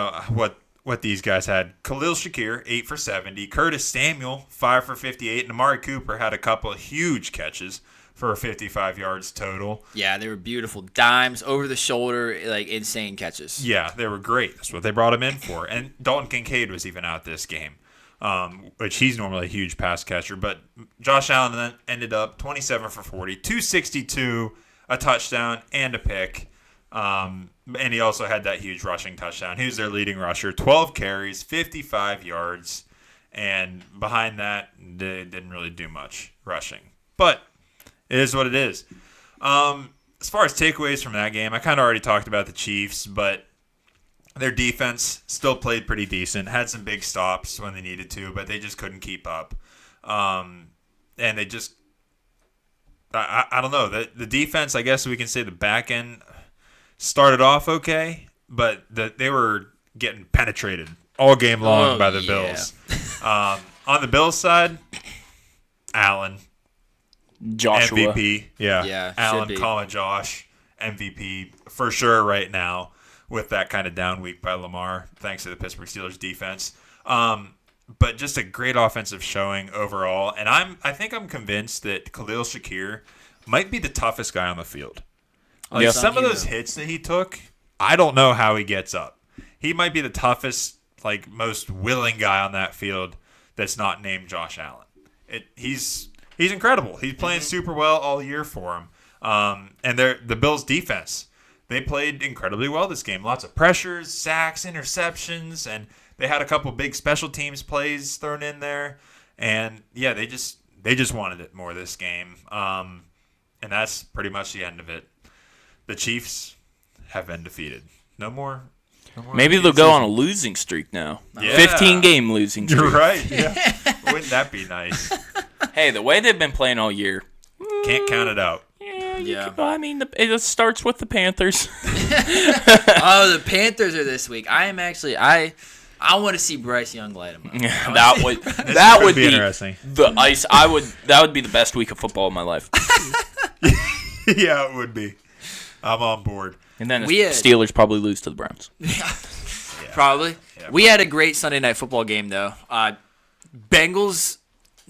what these guys had. Khalil Shakir, 8 for 70. Curtis Samuel, 5 for 58. And Amari Cooper had a couple of huge catches for 55 yards total. Yeah, they were beautiful. Dimes, over the shoulder, like insane catches. Yeah, they were great. That's what they brought him in for. And Dalton Kincaid was even out this game, which he's normally a huge pass catcher. But Josh Allen then ended up 27 for 40, 262, a touchdown, and a pick. And he also had that huge rushing touchdown. He was their leading rusher. 12 carries, 55 yards. And behind that, they didn't really do much rushing. But it is what it is. As far as takeaways from that game, I kind of already talked about the Chiefs, but their defense still played pretty decent. Had some big stops when they needed to, but they just couldn't keep up. And they just, I don't know. The defense, I guess we can say the back end started off okay, but they were getting penetrated all game long by the Bills. On the Bills side, Allen, Joshua. MVP. Yeah, Allen, should be. Josh, MVP for sure right now with that kind of down week by Lamar, thanks to the Pittsburgh Steelers defense. But just a great offensive showing overall. And I think I'm convinced that Khalil Shakir might be the toughest guy on the field. Like some of those hits that he took, I don't know how he gets up. He might be the toughest, most willing guy on that field that's not named Josh Allen. He's incredible. He's playing super well all year for him. And the Bills' defense, they played incredibly well this game. Lots of pressures, sacks, interceptions, and they had a couple big special teams plays thrown in there. And yeah, they just wanted it more this game. And that's pretty much the end of it. The Chiefs have been defeated. No more. Maybe they'll go on a losing streak now. Yeah. 15-game losing streak. You're right. Yeah. Wouldn't that be nice? Hey, the way they've been playing all year. Can't count it out. Yeah. I mean, it starts with the Panthers. Oh, the Panthers are this week. I want to see Bryce Young light him up. that would be interesting. the ice. That would be the best week of football of my life. Yeah, it would be. I'm on board. And then the We had- Steelers probably lose to the Browns. Probably. Yeah. We had a great Sunday night football game though. Bengals.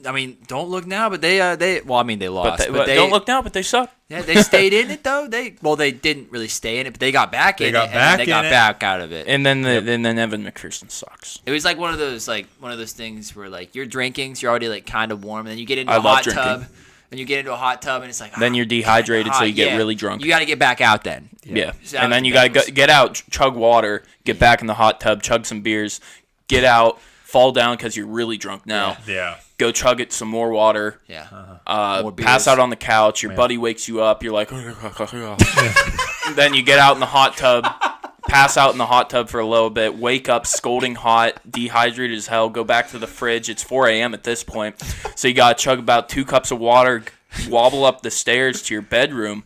I mean, don't look now, but they lost. But they don't look now, but they suck. Yeah, they stayed in it though. They didn't really stay in it, but they got back in it. And then they got back out of it. And then then Evan McPherson sucks. It was like one of those things where you're drinking, so you're already kind of warm, and then you get into I a love hot drinking. tub, and you get into a hot tub, and it's like Then you're dehydrated, so you get yeah. really drunk. You got to get back out then. Yeah. So that And was then the you got Bengals. to get out, chug water, get back in the hot tub, chug some beers, get out, fall down because you're really drunk now. Yeah. Go chug it some more water. Yeah. More Pass beers. out on the couch. Your buddy wakes you up. You're like, then you get out in the hot tub, pass out in the hot tub for a little bit, wake up scalding hot, dehydrated as hell, go back to the fridge. It's 4 a.m. at this point, so you got to chug about 2 cups of water, wobble up the stairs to your bedroom,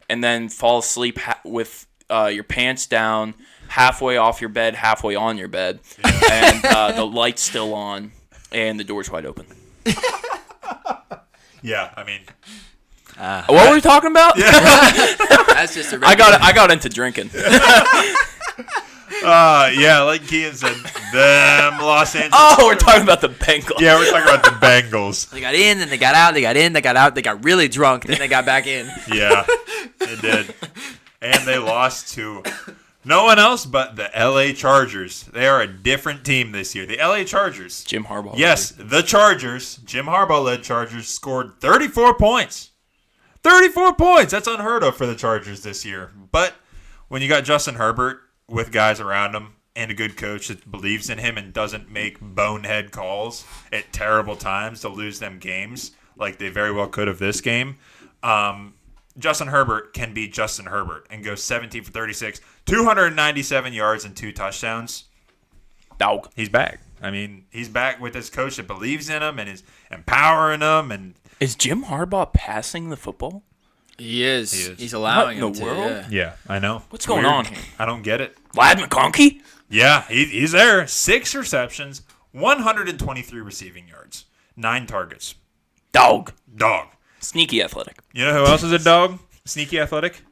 and then fall asleep with your pants down, halfway off your bed, halfway on your bed, and the light's still on, and the door's wide open. Yeah, I mean, what were we talking about? That's just a I got into drinking. yeah, like Kean said, them Los Angeles. Oh, we're talking about the Bengals. Yeah, we're talking about the Bengals. They got in, then they got out. They got in, they got out. They got really drunk, then they got back in. Yeah, they did. And they lost to no one else but the L.A. Chargers. They are a different team this year. The L.A. Chargers. Jim Harbaugh. Yes, the Chargers, Jim Harbaugh-led Chargers, scored 34 points. 34 points. That's unheard of for the Chargers this year. But when you got Justin Herbert with guys around him and a good coach that believes in him and doesn't make bonehead calls at terrible times to lose them games, like they very well could have this game, Justin Herbert can be Justin Herbert and go 17 for 36, 297 yards and 2 touchdowns. Dog. He's back. I mean, he's back with his coach that believes in him and is empowering him. And Is Jim Harbaugh passing the football? He is. He is. He's allowing What in him the to. world? Yeah. I know. What's going on here? I don't get it. Vlad McConkey? Yeah, he's there. 6 receptions, 123 receiving yards, 9 targets. Dog. Dog. Sneaky athletic. You know who else is a dog? Sneaky athletic?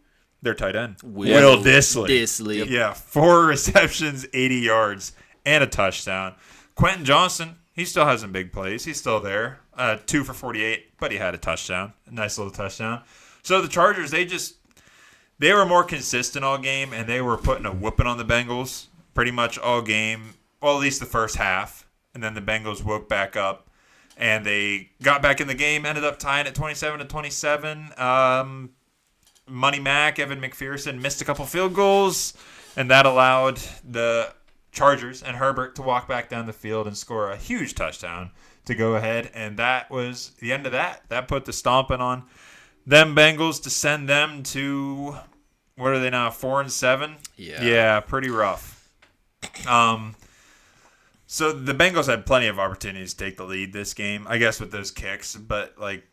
Their tight end. Will Dissly. Dissly. Yeah, 4 receptions, 80 yards, and a touchdown. Quentin Johnson, he still has some big plays. He's still there. 2 for 48, but he had a touchdown. A nice little touchdown. So the Chargers, they were more consistent all game, and they were putting a whooping on the Bengals pretty much all game. Well, at least the first half. And then the Bengals woke back up. And they got back in the game, ended up tying at 27-27. Money Mac, Evan McPherson missed a couple field goals, and that allowed the Chargers and Herbert to walk back down the field and score a huge touchdown to go ahead. And that was the end of that. That put the stomping on them Bengals to send them to, what are they now, 4-7? Yeah, pretty rough. So the Bengals had plenty of opportunities to take the lead this game, I guess, with those kicks. But, like,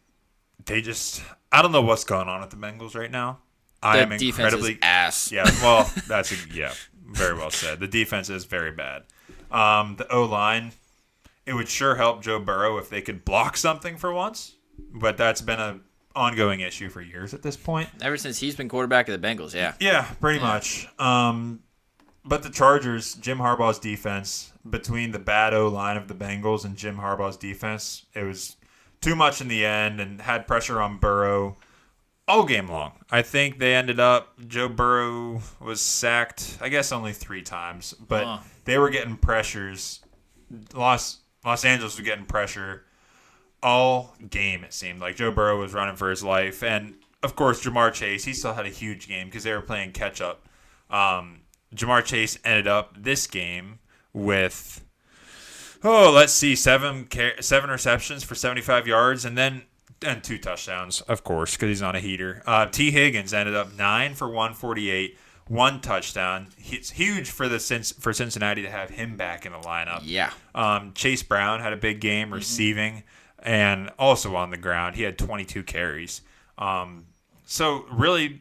I don't know what's going on with the Bengals right now. I am incredibly ass. Yeah, well, very well said. The defense is very bad. The O-line, it would sure help Joe Burrow if they could block something for once. But that's been an ongoing issue for years at this point. Ever since he's been quarterback of the Bengals, yeah. Yeah, pretty much. But the Chargers, Jim Harbaugh's defense, between the bad O-line of the Bengals and Jim Harbaugh's defense, it was too much in the end and had pressure on Burrow all game long. I think they ended up, Joe Burrow was sacked, I guess only 3 times, but they were getting pressures. Los Angeles was getting pressure all game, it seemed. Like Joe Burrow was running for his life. And, of course, Jamar Chase, he still had a huge game because they were playing catch-up. Jamar Chase ended up this game with, 7 receptions for 75 yards and 2 touchdowns, of course, because he's not a heater. T. Higgins ended up 9 for 148, 1 touchdown. It's huge for Cincinnati to have him back in the lineup. Yeah. Chase Brown had a big game receiving and also on the ground. He had 22 carries. So really,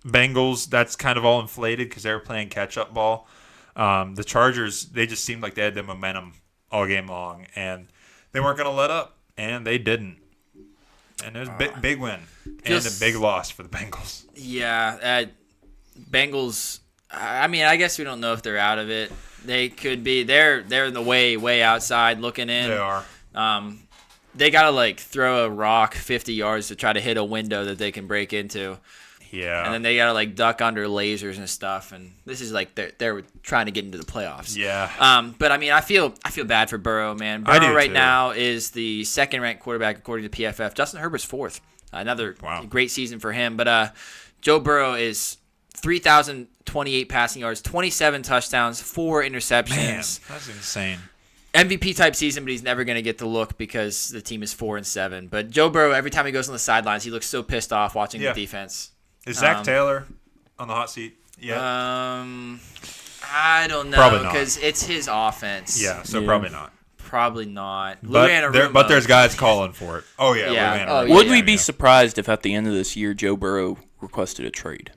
Bengals, that's kind of all inflated because they were playing catch-up ball. The Chargers, they just seemed like they had the momentum all game long, and they weren't going to let up, and they didn't. And it was a big win and a big loss for the Bengals. Yeah, Bengals, I mean, I guess we don't know if they're out of it. They could be. They're in the way outside looking in. They are. They got to, throw a rock 50 yards to try to hit a window that they can break into. Yeah. And then they got to duck under lasers and stuff. And this is they're trying to get into the playoffs. Yeah. But I mean, I feel bad for Burrow, man. I do Burrow right too. now is the second-ranked quarterback according to PFF. Justin Herbert's 4th. Another great season for him. But Joe Burrow is 3,028 passing yards, 27 touchdowns, 4 interceptions. Man, that's insane. MVP type season, but he's never going to get the look because the team is 4-7. But Joe Burrow, every time he goes on the sidelines, he looks so pissed off watching the defense. Is Zach Taylor on the hot seat? Yeah. I don't know. Probably not. Because it's his offense. Yeah, so probably not. Probably not. But there's guys calling for it. Oh, yeah. Yeah. Lou Anarumo. Would we be surprised if at the end of this year Joe Burrow requested a trade?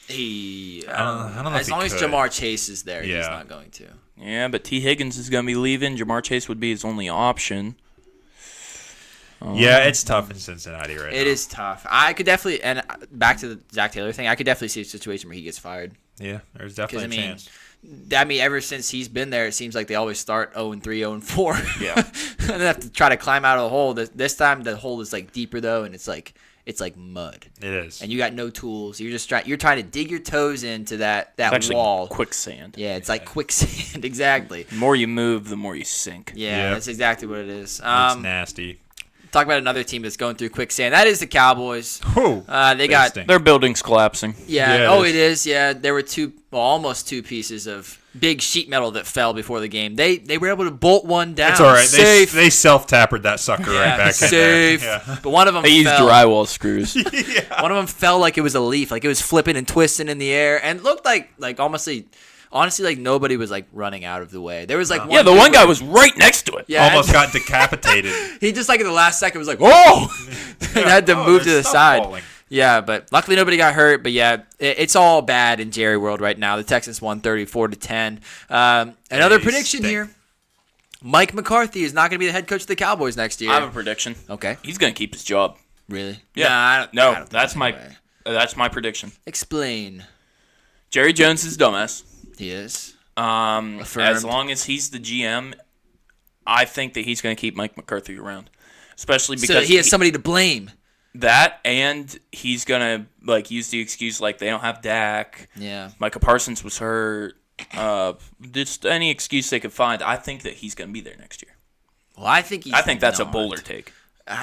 I don't know if as he long as could. Jamar Chase is there, he's Yeah. not going to. Yeah, but T. Higgins is going to be leaving. Jamar Chase would be his only option. Yeah, it's tough in Cincinnati right now. It is tough. I could definitely, and back to the Zach Taylor thing, I could definitely see a situation where he gets fired. Yeah, there's definitely a chance. Ever since he's been there, it seems like they always start 0-3, 0-4. Yeah. And they have to try to climb out of the hole. This time the hole is like deeper though, and it's like mud. It is. And you got no tools. You're trying to dig your toes into that It's actually wall. quicksand. Yeah, it's like quicksand. Exactly. The more you move, the more you sink. Yeah, Yep. that's exactly what it is. It's nasty. Talk about another team that's going through quicksand. That is the Cowboys. Whew, They got stink. Their building's collapsing. Yeah. Yeah, It is. Yeah. There were almost two pieces of big sheet metal that fell before the game. They were able to bolt one down. It's all right. Safe. They self-tappered that sucker right back safe. in there. Yeah. But one of them They used fell. drywall screws. One of them fell like it was a leaf, like it was flipping and twisting in the air, and looked like honestly, like nobody was like running out of the way. There was like Yeah, the one guy was right next to it. Yeah, Almost got decapitated. He just like in the last second was like, "Whoa!" and had to move to the there's stuff side. falling. Yeah, but luckily nobody got hurt. But yeah, it's all bad in Jerry World right now. The Texans won 34-10. Another They prediction stink. here: Mike McCarthy is not going to be the head coach of the Cowboys next year. I have a prediction. Okay, He's going to keep his job. really? Yeah. Nah, I don't No, think that's my way. that's my prediction. Explain. Jerry Jones is dumbass. He is. As Affirmed. long as he's the GM, I think that he's going to keep Mike McCarthy around, especially So because he has somebody to blame. that, and he's going to like use the excuse like they don't have Dak. Yeah. Micah Parsons was hurt. Just any excuse they could find. I think that he's going to be there next year. Well, I think he's I think that's a not. bolder take.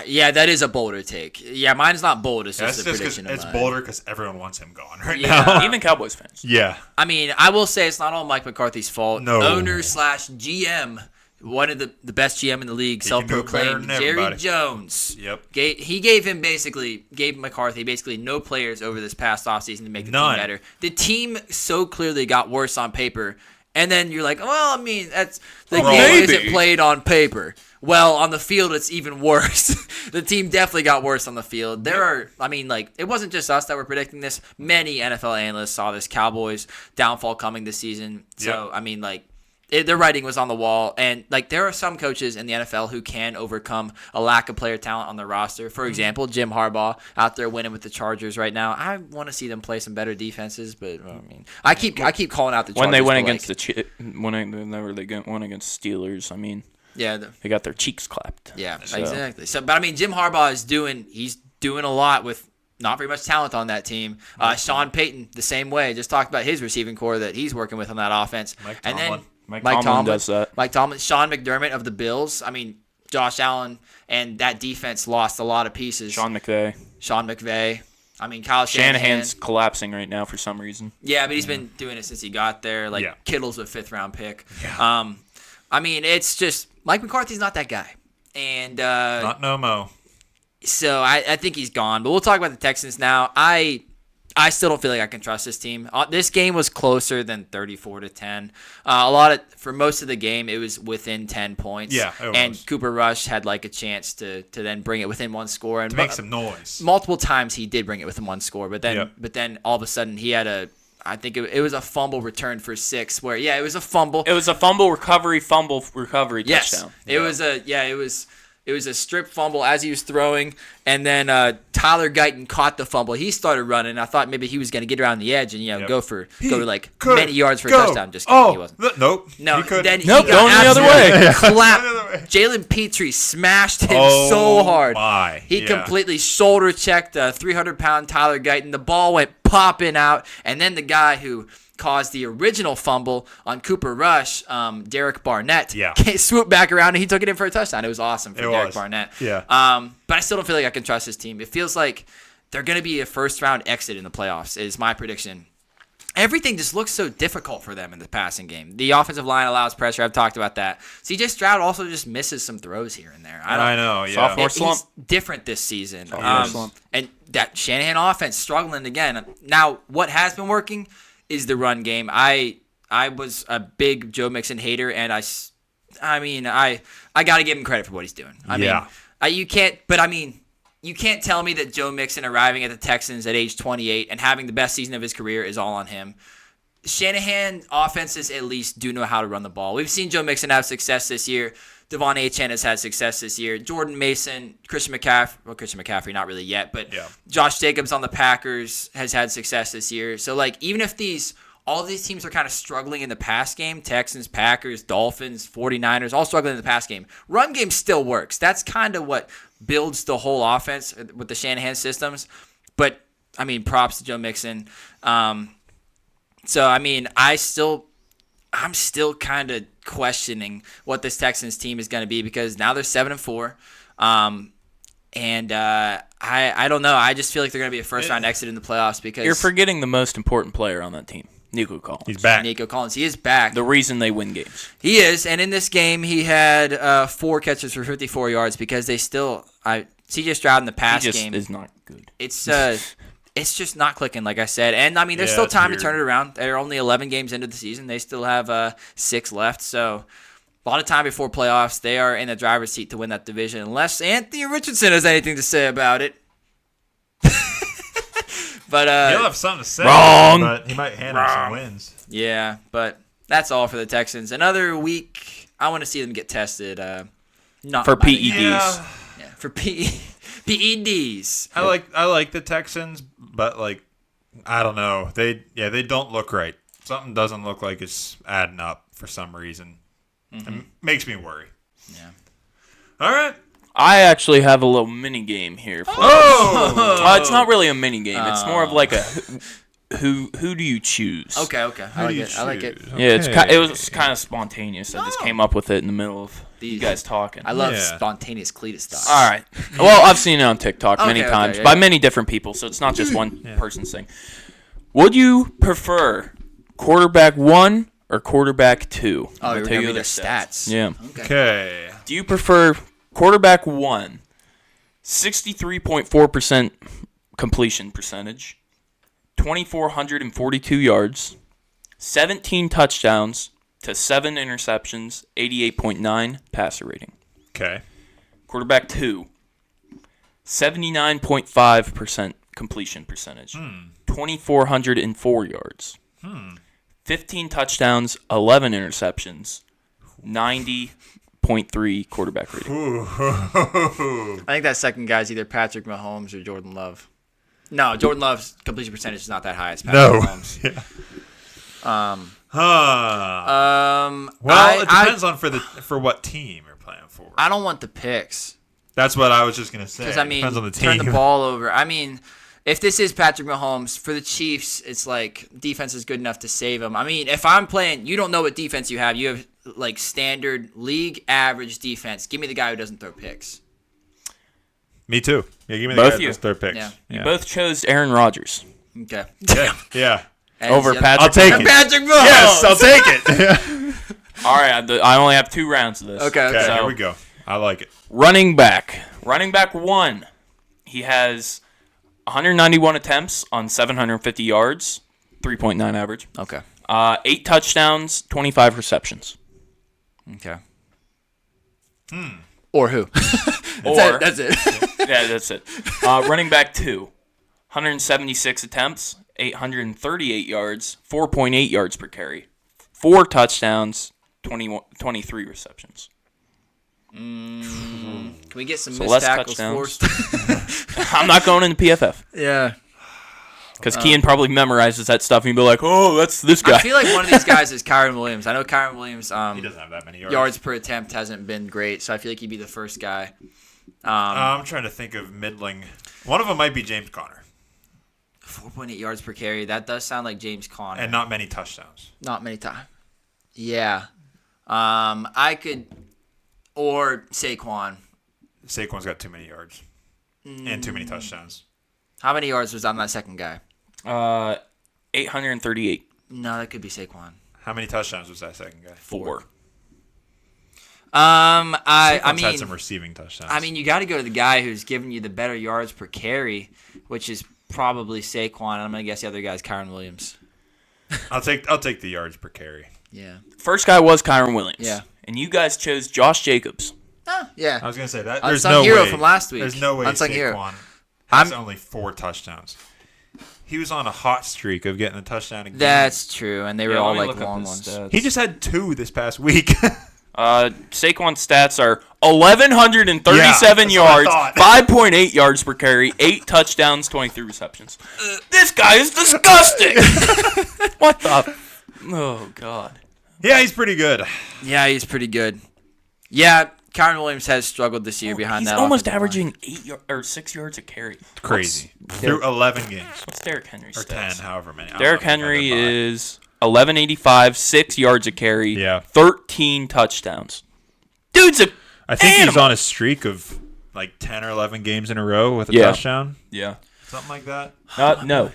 Yeah, that is a bolder take. Yeah, mine's not bold. It's That's just a just because prediction of it's mine. bolder because everyone wants him gone right Yeah. now. Even Cowboys fans. Yeah. I mean, I will say it's not all Mike McCarthy's fault. No. Owner/GM, one of the best GM in the league, He can do it better self-proclaimed than Jerry everybody. Jones. Yep. He gave McCarthy basically no players over this past offseason to make the None. team better. The team so clearly got worse on paper. And then you're like, well, I mean, that's the Well, game maybe. isn't played on paper. Well, on the field, it's even worse. The team definitely got worse on the field. It wasn't just us that were predicting this. Many NFL analysts saw this Cowboys downfall coming this season. So, Yep. their writing was on the wall. And, there are some coaches in the NFL who can overcome a lack of player talent on their roster. For example, Jim Harbaugh out there winning with the Chargers right now. I want to see them play some better defenses, but, I keep calling out the Chargers. When they went but, against whenever they went against Steelers, yeah, they got their cheeks clapped. Yeah, So- exactly. So, but Jim Harbaugh is doing a lot with not very much talent on that team. Sean Payton, the same way. Just talked about his receiving core that he's working with on that offense. Mike And then Tomlin. Mike Mike Tomlin Tomlin does that. Mike Tomlin, Sean McDermott of the Bills. Josh Allen and that defense lost a lot of pieces. Sean McVay. Sean McVay. Kyle Shanahan. Shanahan's collapsing right now for some reason. Yeah, but he's been doing it since he got there. Yeah. Kittle's a 5th-round pick. Yeah. It's just Mike McCarthy's not that guy. And Not no mo. so I think he's gone. But we'll talk about the Texans now. I still don't feel like I can trust this team. This game was closer than 34-10. For most of the game, it was within 10 points. Yeah, it and was. Cooper Rush had a chance to then bring it within one score. And Make some noise. multiple times he did bring it within one score, but then Yep. but then all of a sudden he had I think it was a fumble return for 6 where it was a fumble. It was a fumble recovery touchdown. It was a strip fumble as he was throwing, and then Tyler Guyton caught the fumble. He started running. I thought maybe he was going to get around the edge and Yep. go to Could many yards for a go. touchdown. Just kidding, he wasn't. Nope. No, he could. then Nope, he got going the other absolutely way. clapped. The other way. Jalen Petrie smashed him Oh, so hard. my. He Yeah. completely shoulder checked 300-pound Tyler Guyton. The ball went popping out, and then the guy who caused the original fumble on Cooper Rush, Derek Barnett, Yeah. swooped back around and he took it in for a touchdown. It was awesome for It Derek was. Barnett. Yeah. But I still don't feel like I can trust this team. It feels like they're going to be a first-round exit in the playoffs is my prediction. Everything just looks so difficult for them in the passing game. The offensive line allows pressure. I've talked about that. CJ Stroud also just misses some throws here and there. I know, yeah. Sophomore slump. He's different this season. Sophomore slump. And that Shanahan offense struggling again. Now, what has been working is the run game. I was a big Joe Mixon hater, and I got to give him credit for what he's doing. You can't tell me that Joe Mixon arriving at the Texans at age 28 and having the best season of his career is all on him. Shanahan offenses at least do know how to run the ball. We've seen Joe Mixon have success this year. Devon Achane has had success this year. Jordan Mason, Christian McCaffrey, not really yet, but Josh Jacobs on the Packers has had success this year. So, like, even if all of these teams are kind of struggling in the pass game, Texans, Packers, Dolphins, 49ers, all struggling in the pass game, run game still works. That's kind of what builds the whole offense with the Shanahan systems. But, I mean, props to Joe Mixon. So, I mean, I'm still kind of questioning what this Texans team is going to be because now they're 7-4. I don't know. I just feel like they're going to be a first-round exit in the playoffs because You're forgetting the most important player on that team, Nico Collins. He's back. Nico Collins. He is back. The reason they win games. He is, and in this game, he had 4 catches for 54 yards because they still C.J. Stroud in the pass game is not good. It's just not clicking, like I said. And, I mean, there's still time to turn it around. They're only 11 games into the season. They still have 6 left. So, a lot of time before playoffs. They are in the driver's seat to win that division, unless Anthony Richardson has anything to say about it. But he'll have something to say. Wrong. But he might hand him some wins. Yeah, but that's all for the Texans. Another week, I want to see them get tested. Not For by- PEDs. Yeah, for PEDs. I like the Texans, but like I don't know. They don't look right. Something doesn't look like it's adding up for some reason. It makes me worry. Yeah. All right. I actually have a little mini game here. It's not really a mini game. It's more of like a who do you choose? Okay. I like it. Yeah, it was kind of spontaneous. I just came up with it in the middle of you guys talking. I love spontaneous Cletus stuff. All right. Well, I've seen it on TikTok many times by yeah. many different people, so it's not just one person's thing. Would you prefer quarterback 1 or quarterback 2? Oh, you're going to read the stats. Yeah. Okay. Do you prefer quarterback 1, 63.4% completion percentage, 2,442 yards, 17 touchdowns to 7 interceptions, 88.9 passer rating? Okay. Quarterback 2, 79.5% completion percentage, 2,404 yards, 15 touchdowns, 11 interceptions, 90.3 quarterback rating. I think that second guy's either Patrick Mahomes or Jordan Love. No, Jordan Love's completion percentage is not that high as Patrick Mahomes. Well, it depends on for what team you're playing for. I don't want the picks. That's what I was just gonna say. Because, I mean, depends on the team. turn the ball over. I mean, if this is Patrick Mahomes, for the Chiefs, it's like defense is good enough to save him. I mean, if I'm playing, you don't know what defense you have. You have, like, standard league average defense. Give me the guy who doesn't throw picks. Me too. Yeah, give me the Both guy of you. who's third picks. Yeah. You both chose Aaron Rodgers Okay. Yeah. And over the other- Patrick. I'll take it. Patrick Mahomes! Yes, I'll take it. All right, I only have 2 rounds of this. Okay. Okay, So- here we go. I like it. Running back 1. He has 191 attempts on 750 yards, 3.9 average. Okay. 8 touchdowns, 25 receptions. Okay. Or who? Or That's it. yeah, that's it. Running back 2, 176 attempts, 838 yards, 4.8 yards per carry, 4 touchdowns, 23 receptions. Can we get some So missed less tackles touchdowns. forced? I'm not going into PFF Yeah. because Kean probably memorizes that stuff and he'll be like, "Oh, that's this guy." I feel like one of these guys is Kyron Williams. I know Kyron Williams' He doesn't have that many yards. yards per attempt hasn't been great, so I feel like he'd be the first guy. I'm trying to think of middling. One of them might be James Conner, 4.8 yards per carry. That does sound like James Conner. and not many touchdowns. Not many times. Yeah. I could, or Saquon. Saquon's got too many yards and too many touchdowns. How many yards was on that second guy? 838. No, that could be Saquon. How many touchdowns was that second guy? 4. I Saquon's mean, had some receiving touchdowns. I mean, you got to go to the guy who's giving you the better yards per carry, which is probably Saquon. I'm gonna guess the other guy's Kyron Williams. I'll take the yards per carry. Yeah. First guy was Kyron Williams. Yeah. And you guys chose Josh Jacobs. Yeah. I was gonna say that. There's Unsung no hero way from last week. There's no way Unsung hero. Saquon has only 4 touchdowns. He was on a hot streak of getting a touchdown again. That's true, and they were all let me like look up long his ones. stats. He just had 2 this past week. Saquon's stats are 1,137 Yeah, that's what I yards, thought. 5.8 yards per carry, 8 touchdowns, 23 receptions. This guy is disgusting. What the? Oh, God. Yeah, he's pretty good. Yeah, he's pretty good. Yeah, Kyron Williams has struggled this year behind He's that. almost offensive line. averaging 6 yards a carry. Crazy. Through 11 games. What's Derrick Henry's Or stats? 10, however many. I don't Derrick know if he had Henry that by. is 1,185, 6 yards a carry, Yeah. 13 touchdowns. Dude's a I think he's animal. on a streak of like 10 or 11 games in a row with a Yeah. touchdown. Yeah. Something like that. No.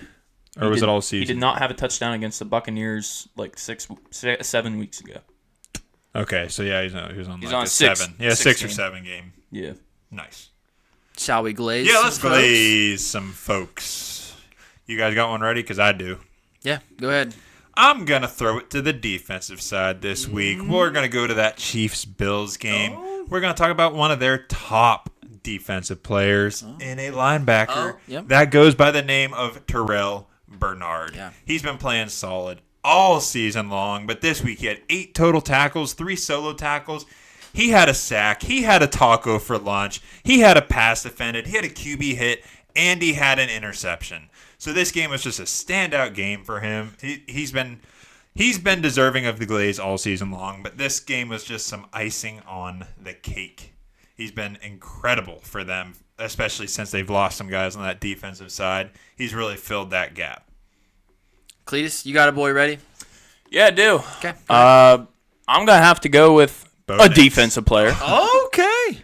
Or was it all He did season? not have a touchdown against the Buccaneers like 7 weeks ago. Okay, so yeah, he was on He's like on a 6. 7. Yeah, 6 or 16. 7 game. Yeah. Nice. Shall we glaze? Yeah, some let's folks? glaze some folks. You guys got one ready? Because I do. Yeah, go ahead. I'm going to throw it to the defensive side this week. We're going to go to that Chiefs-Bills game. We're going to talk about one of their top defensive players in a linebacker. Yep. That goes by the name of Terrell Bernard. Yeah. He's been playing solid all season long, but this week he had 8 total tackles, 3 solo tackles. He had a sack. He had a taco for lunch. He had a pass defended. He had a QB hit, and he had an interception. So this game was just a standout game for him. He's been deserving of the glaze all season long, but this game was just some icing on the cake. He's been incredible for them, especially since they've lost some guys on that defensive side. He's really filled that gap. Cletus, you got a boy ready? Yeah, I do. Okay. I'm going to have to go with Bo a Nix. defensive player Okay.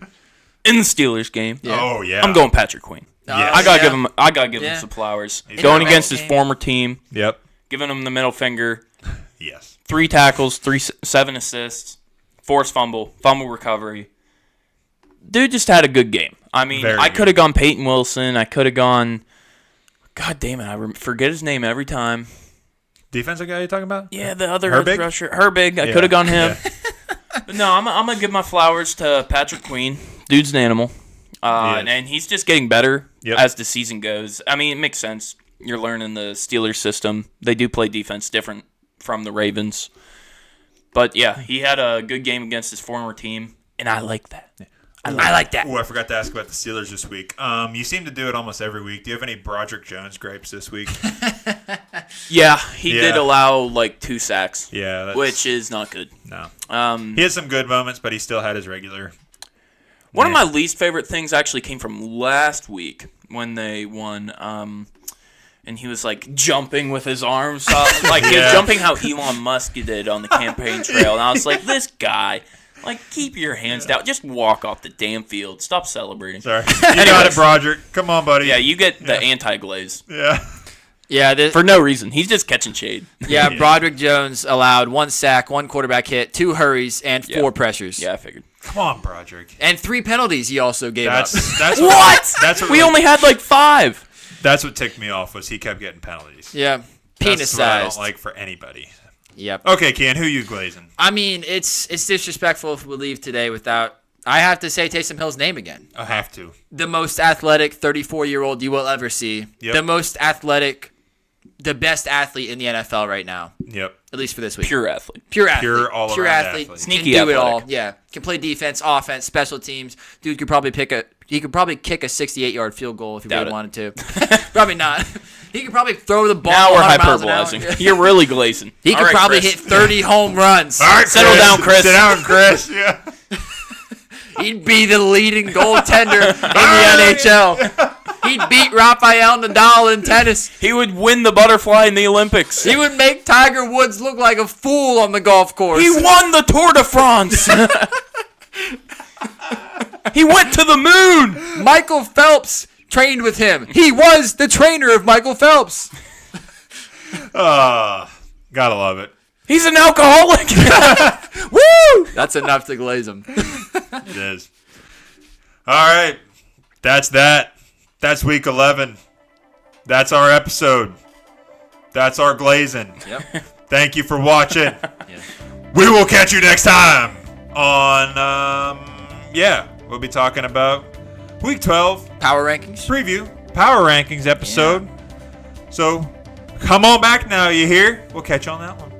in the Steelers game. Yeah. Oh, yeah. I'm going Patrick Queen. Yes. I gotta Yeah. give him Yeah. some flowers. He's Going got a against bad his game. former team, Yep. giving him the middle finger, Yes. 3 tackles, 7 assists, forced fumble recovery. Dude just had a good game. I mean, Very I good. could have gone Peyton Wilson. I could have gone. God damn it! I forget his name every time. Defensive guy you talking about? Yeah, the other Herbig? rusher, Herbig. I Yeah. could have gone him. Yeah. But no, I'm gonna give my flowers to Patrick Queen. Dude's an animal, He is. and he's just getting better Yep. as the season goes. I mean, it makes sense. You're learning the Steelers system. They do play defense different from the Ravens. But yeah, he had a good game against his former team, and I like that. I like that. Oh, I forgot to ask about the Steelers this week. You seem to do it almost every week. Do you have any Broderick Jones gripes this week? Yeah, he Yeah. did allow like 2 sacks, Yeah. That's, which is not good. no. Um, He had some good moments, but he still had his regular. One of my least favorite things actually came from last week when they won. And he was like jumping with his arms up, like he was Yeah. jumping how Elon Musk did on the campaign trail. And I was like, this guy, like, keep your hands down. Just walk off the damn field. Stop celebrating. Sorry. You got it, Broderick. Come on, buddy. Yeah, you get the anti-glaze Yeah. Yeah, for no reason. He's just catching shade. yeah. Broderick Jones allowed 1 sack, 1 quarterback hit, 2 hurries, and 4 pressures. Yeah, I figured. Come on, Broderick. And 3 penalties he also gave up. That's What? That's what We only had like 5. That's what ticked me off was he kept getting penalties. Yeah. Penis That's what I don't sized. like for anybody. Yep. Okay, Ken, who you glazing? I mean, it's disrespectful if we leave today without. I have to say Taysom Hill's name again. I have to. The most athletic 34-year-old you will ever see. Yep. The most athletic, the best athlete in the NFL right now, Yep. at least for this week. Pure athlete. Pure athlete. Pure all-around athlete. Can Sneaky do it all. athletic. Yeah. Can play defense, offense, special teams. Dude could probably kick a 68-yard field goal if he Doubt really it. wanted to. Probably not. He could probably throw the ball. Now we're 100 miles an hour. hyperbolizing. You're really glazing. He All could right, probably Chris. hit 30 home runs. All right, Settle down, Chris. Sit down, Chris. Yeah. He'd be the leading goaltender in the NHL. He'd beat Rafael Nadal in tennis. He would win the butterfly in the Olympics. He would make Tiger Woods look like a fool on the golf course. He won the Tour de France. He went to the moon. Michael Phelps trained with him. He was the trainer of Michael Phelps. Gotta love it. He's an alcoholic. Woo! That's enough to glaze him. It is. All right. That's that. That's week 11. That's our episode. That's our glazing. Yep. Thank you for watching. Yeah. We will catch you next time on, we'll be talking about Week 12 Power rankings. preview, Power Rankings episode. So come on back now, you hear? We'll catch you on that one.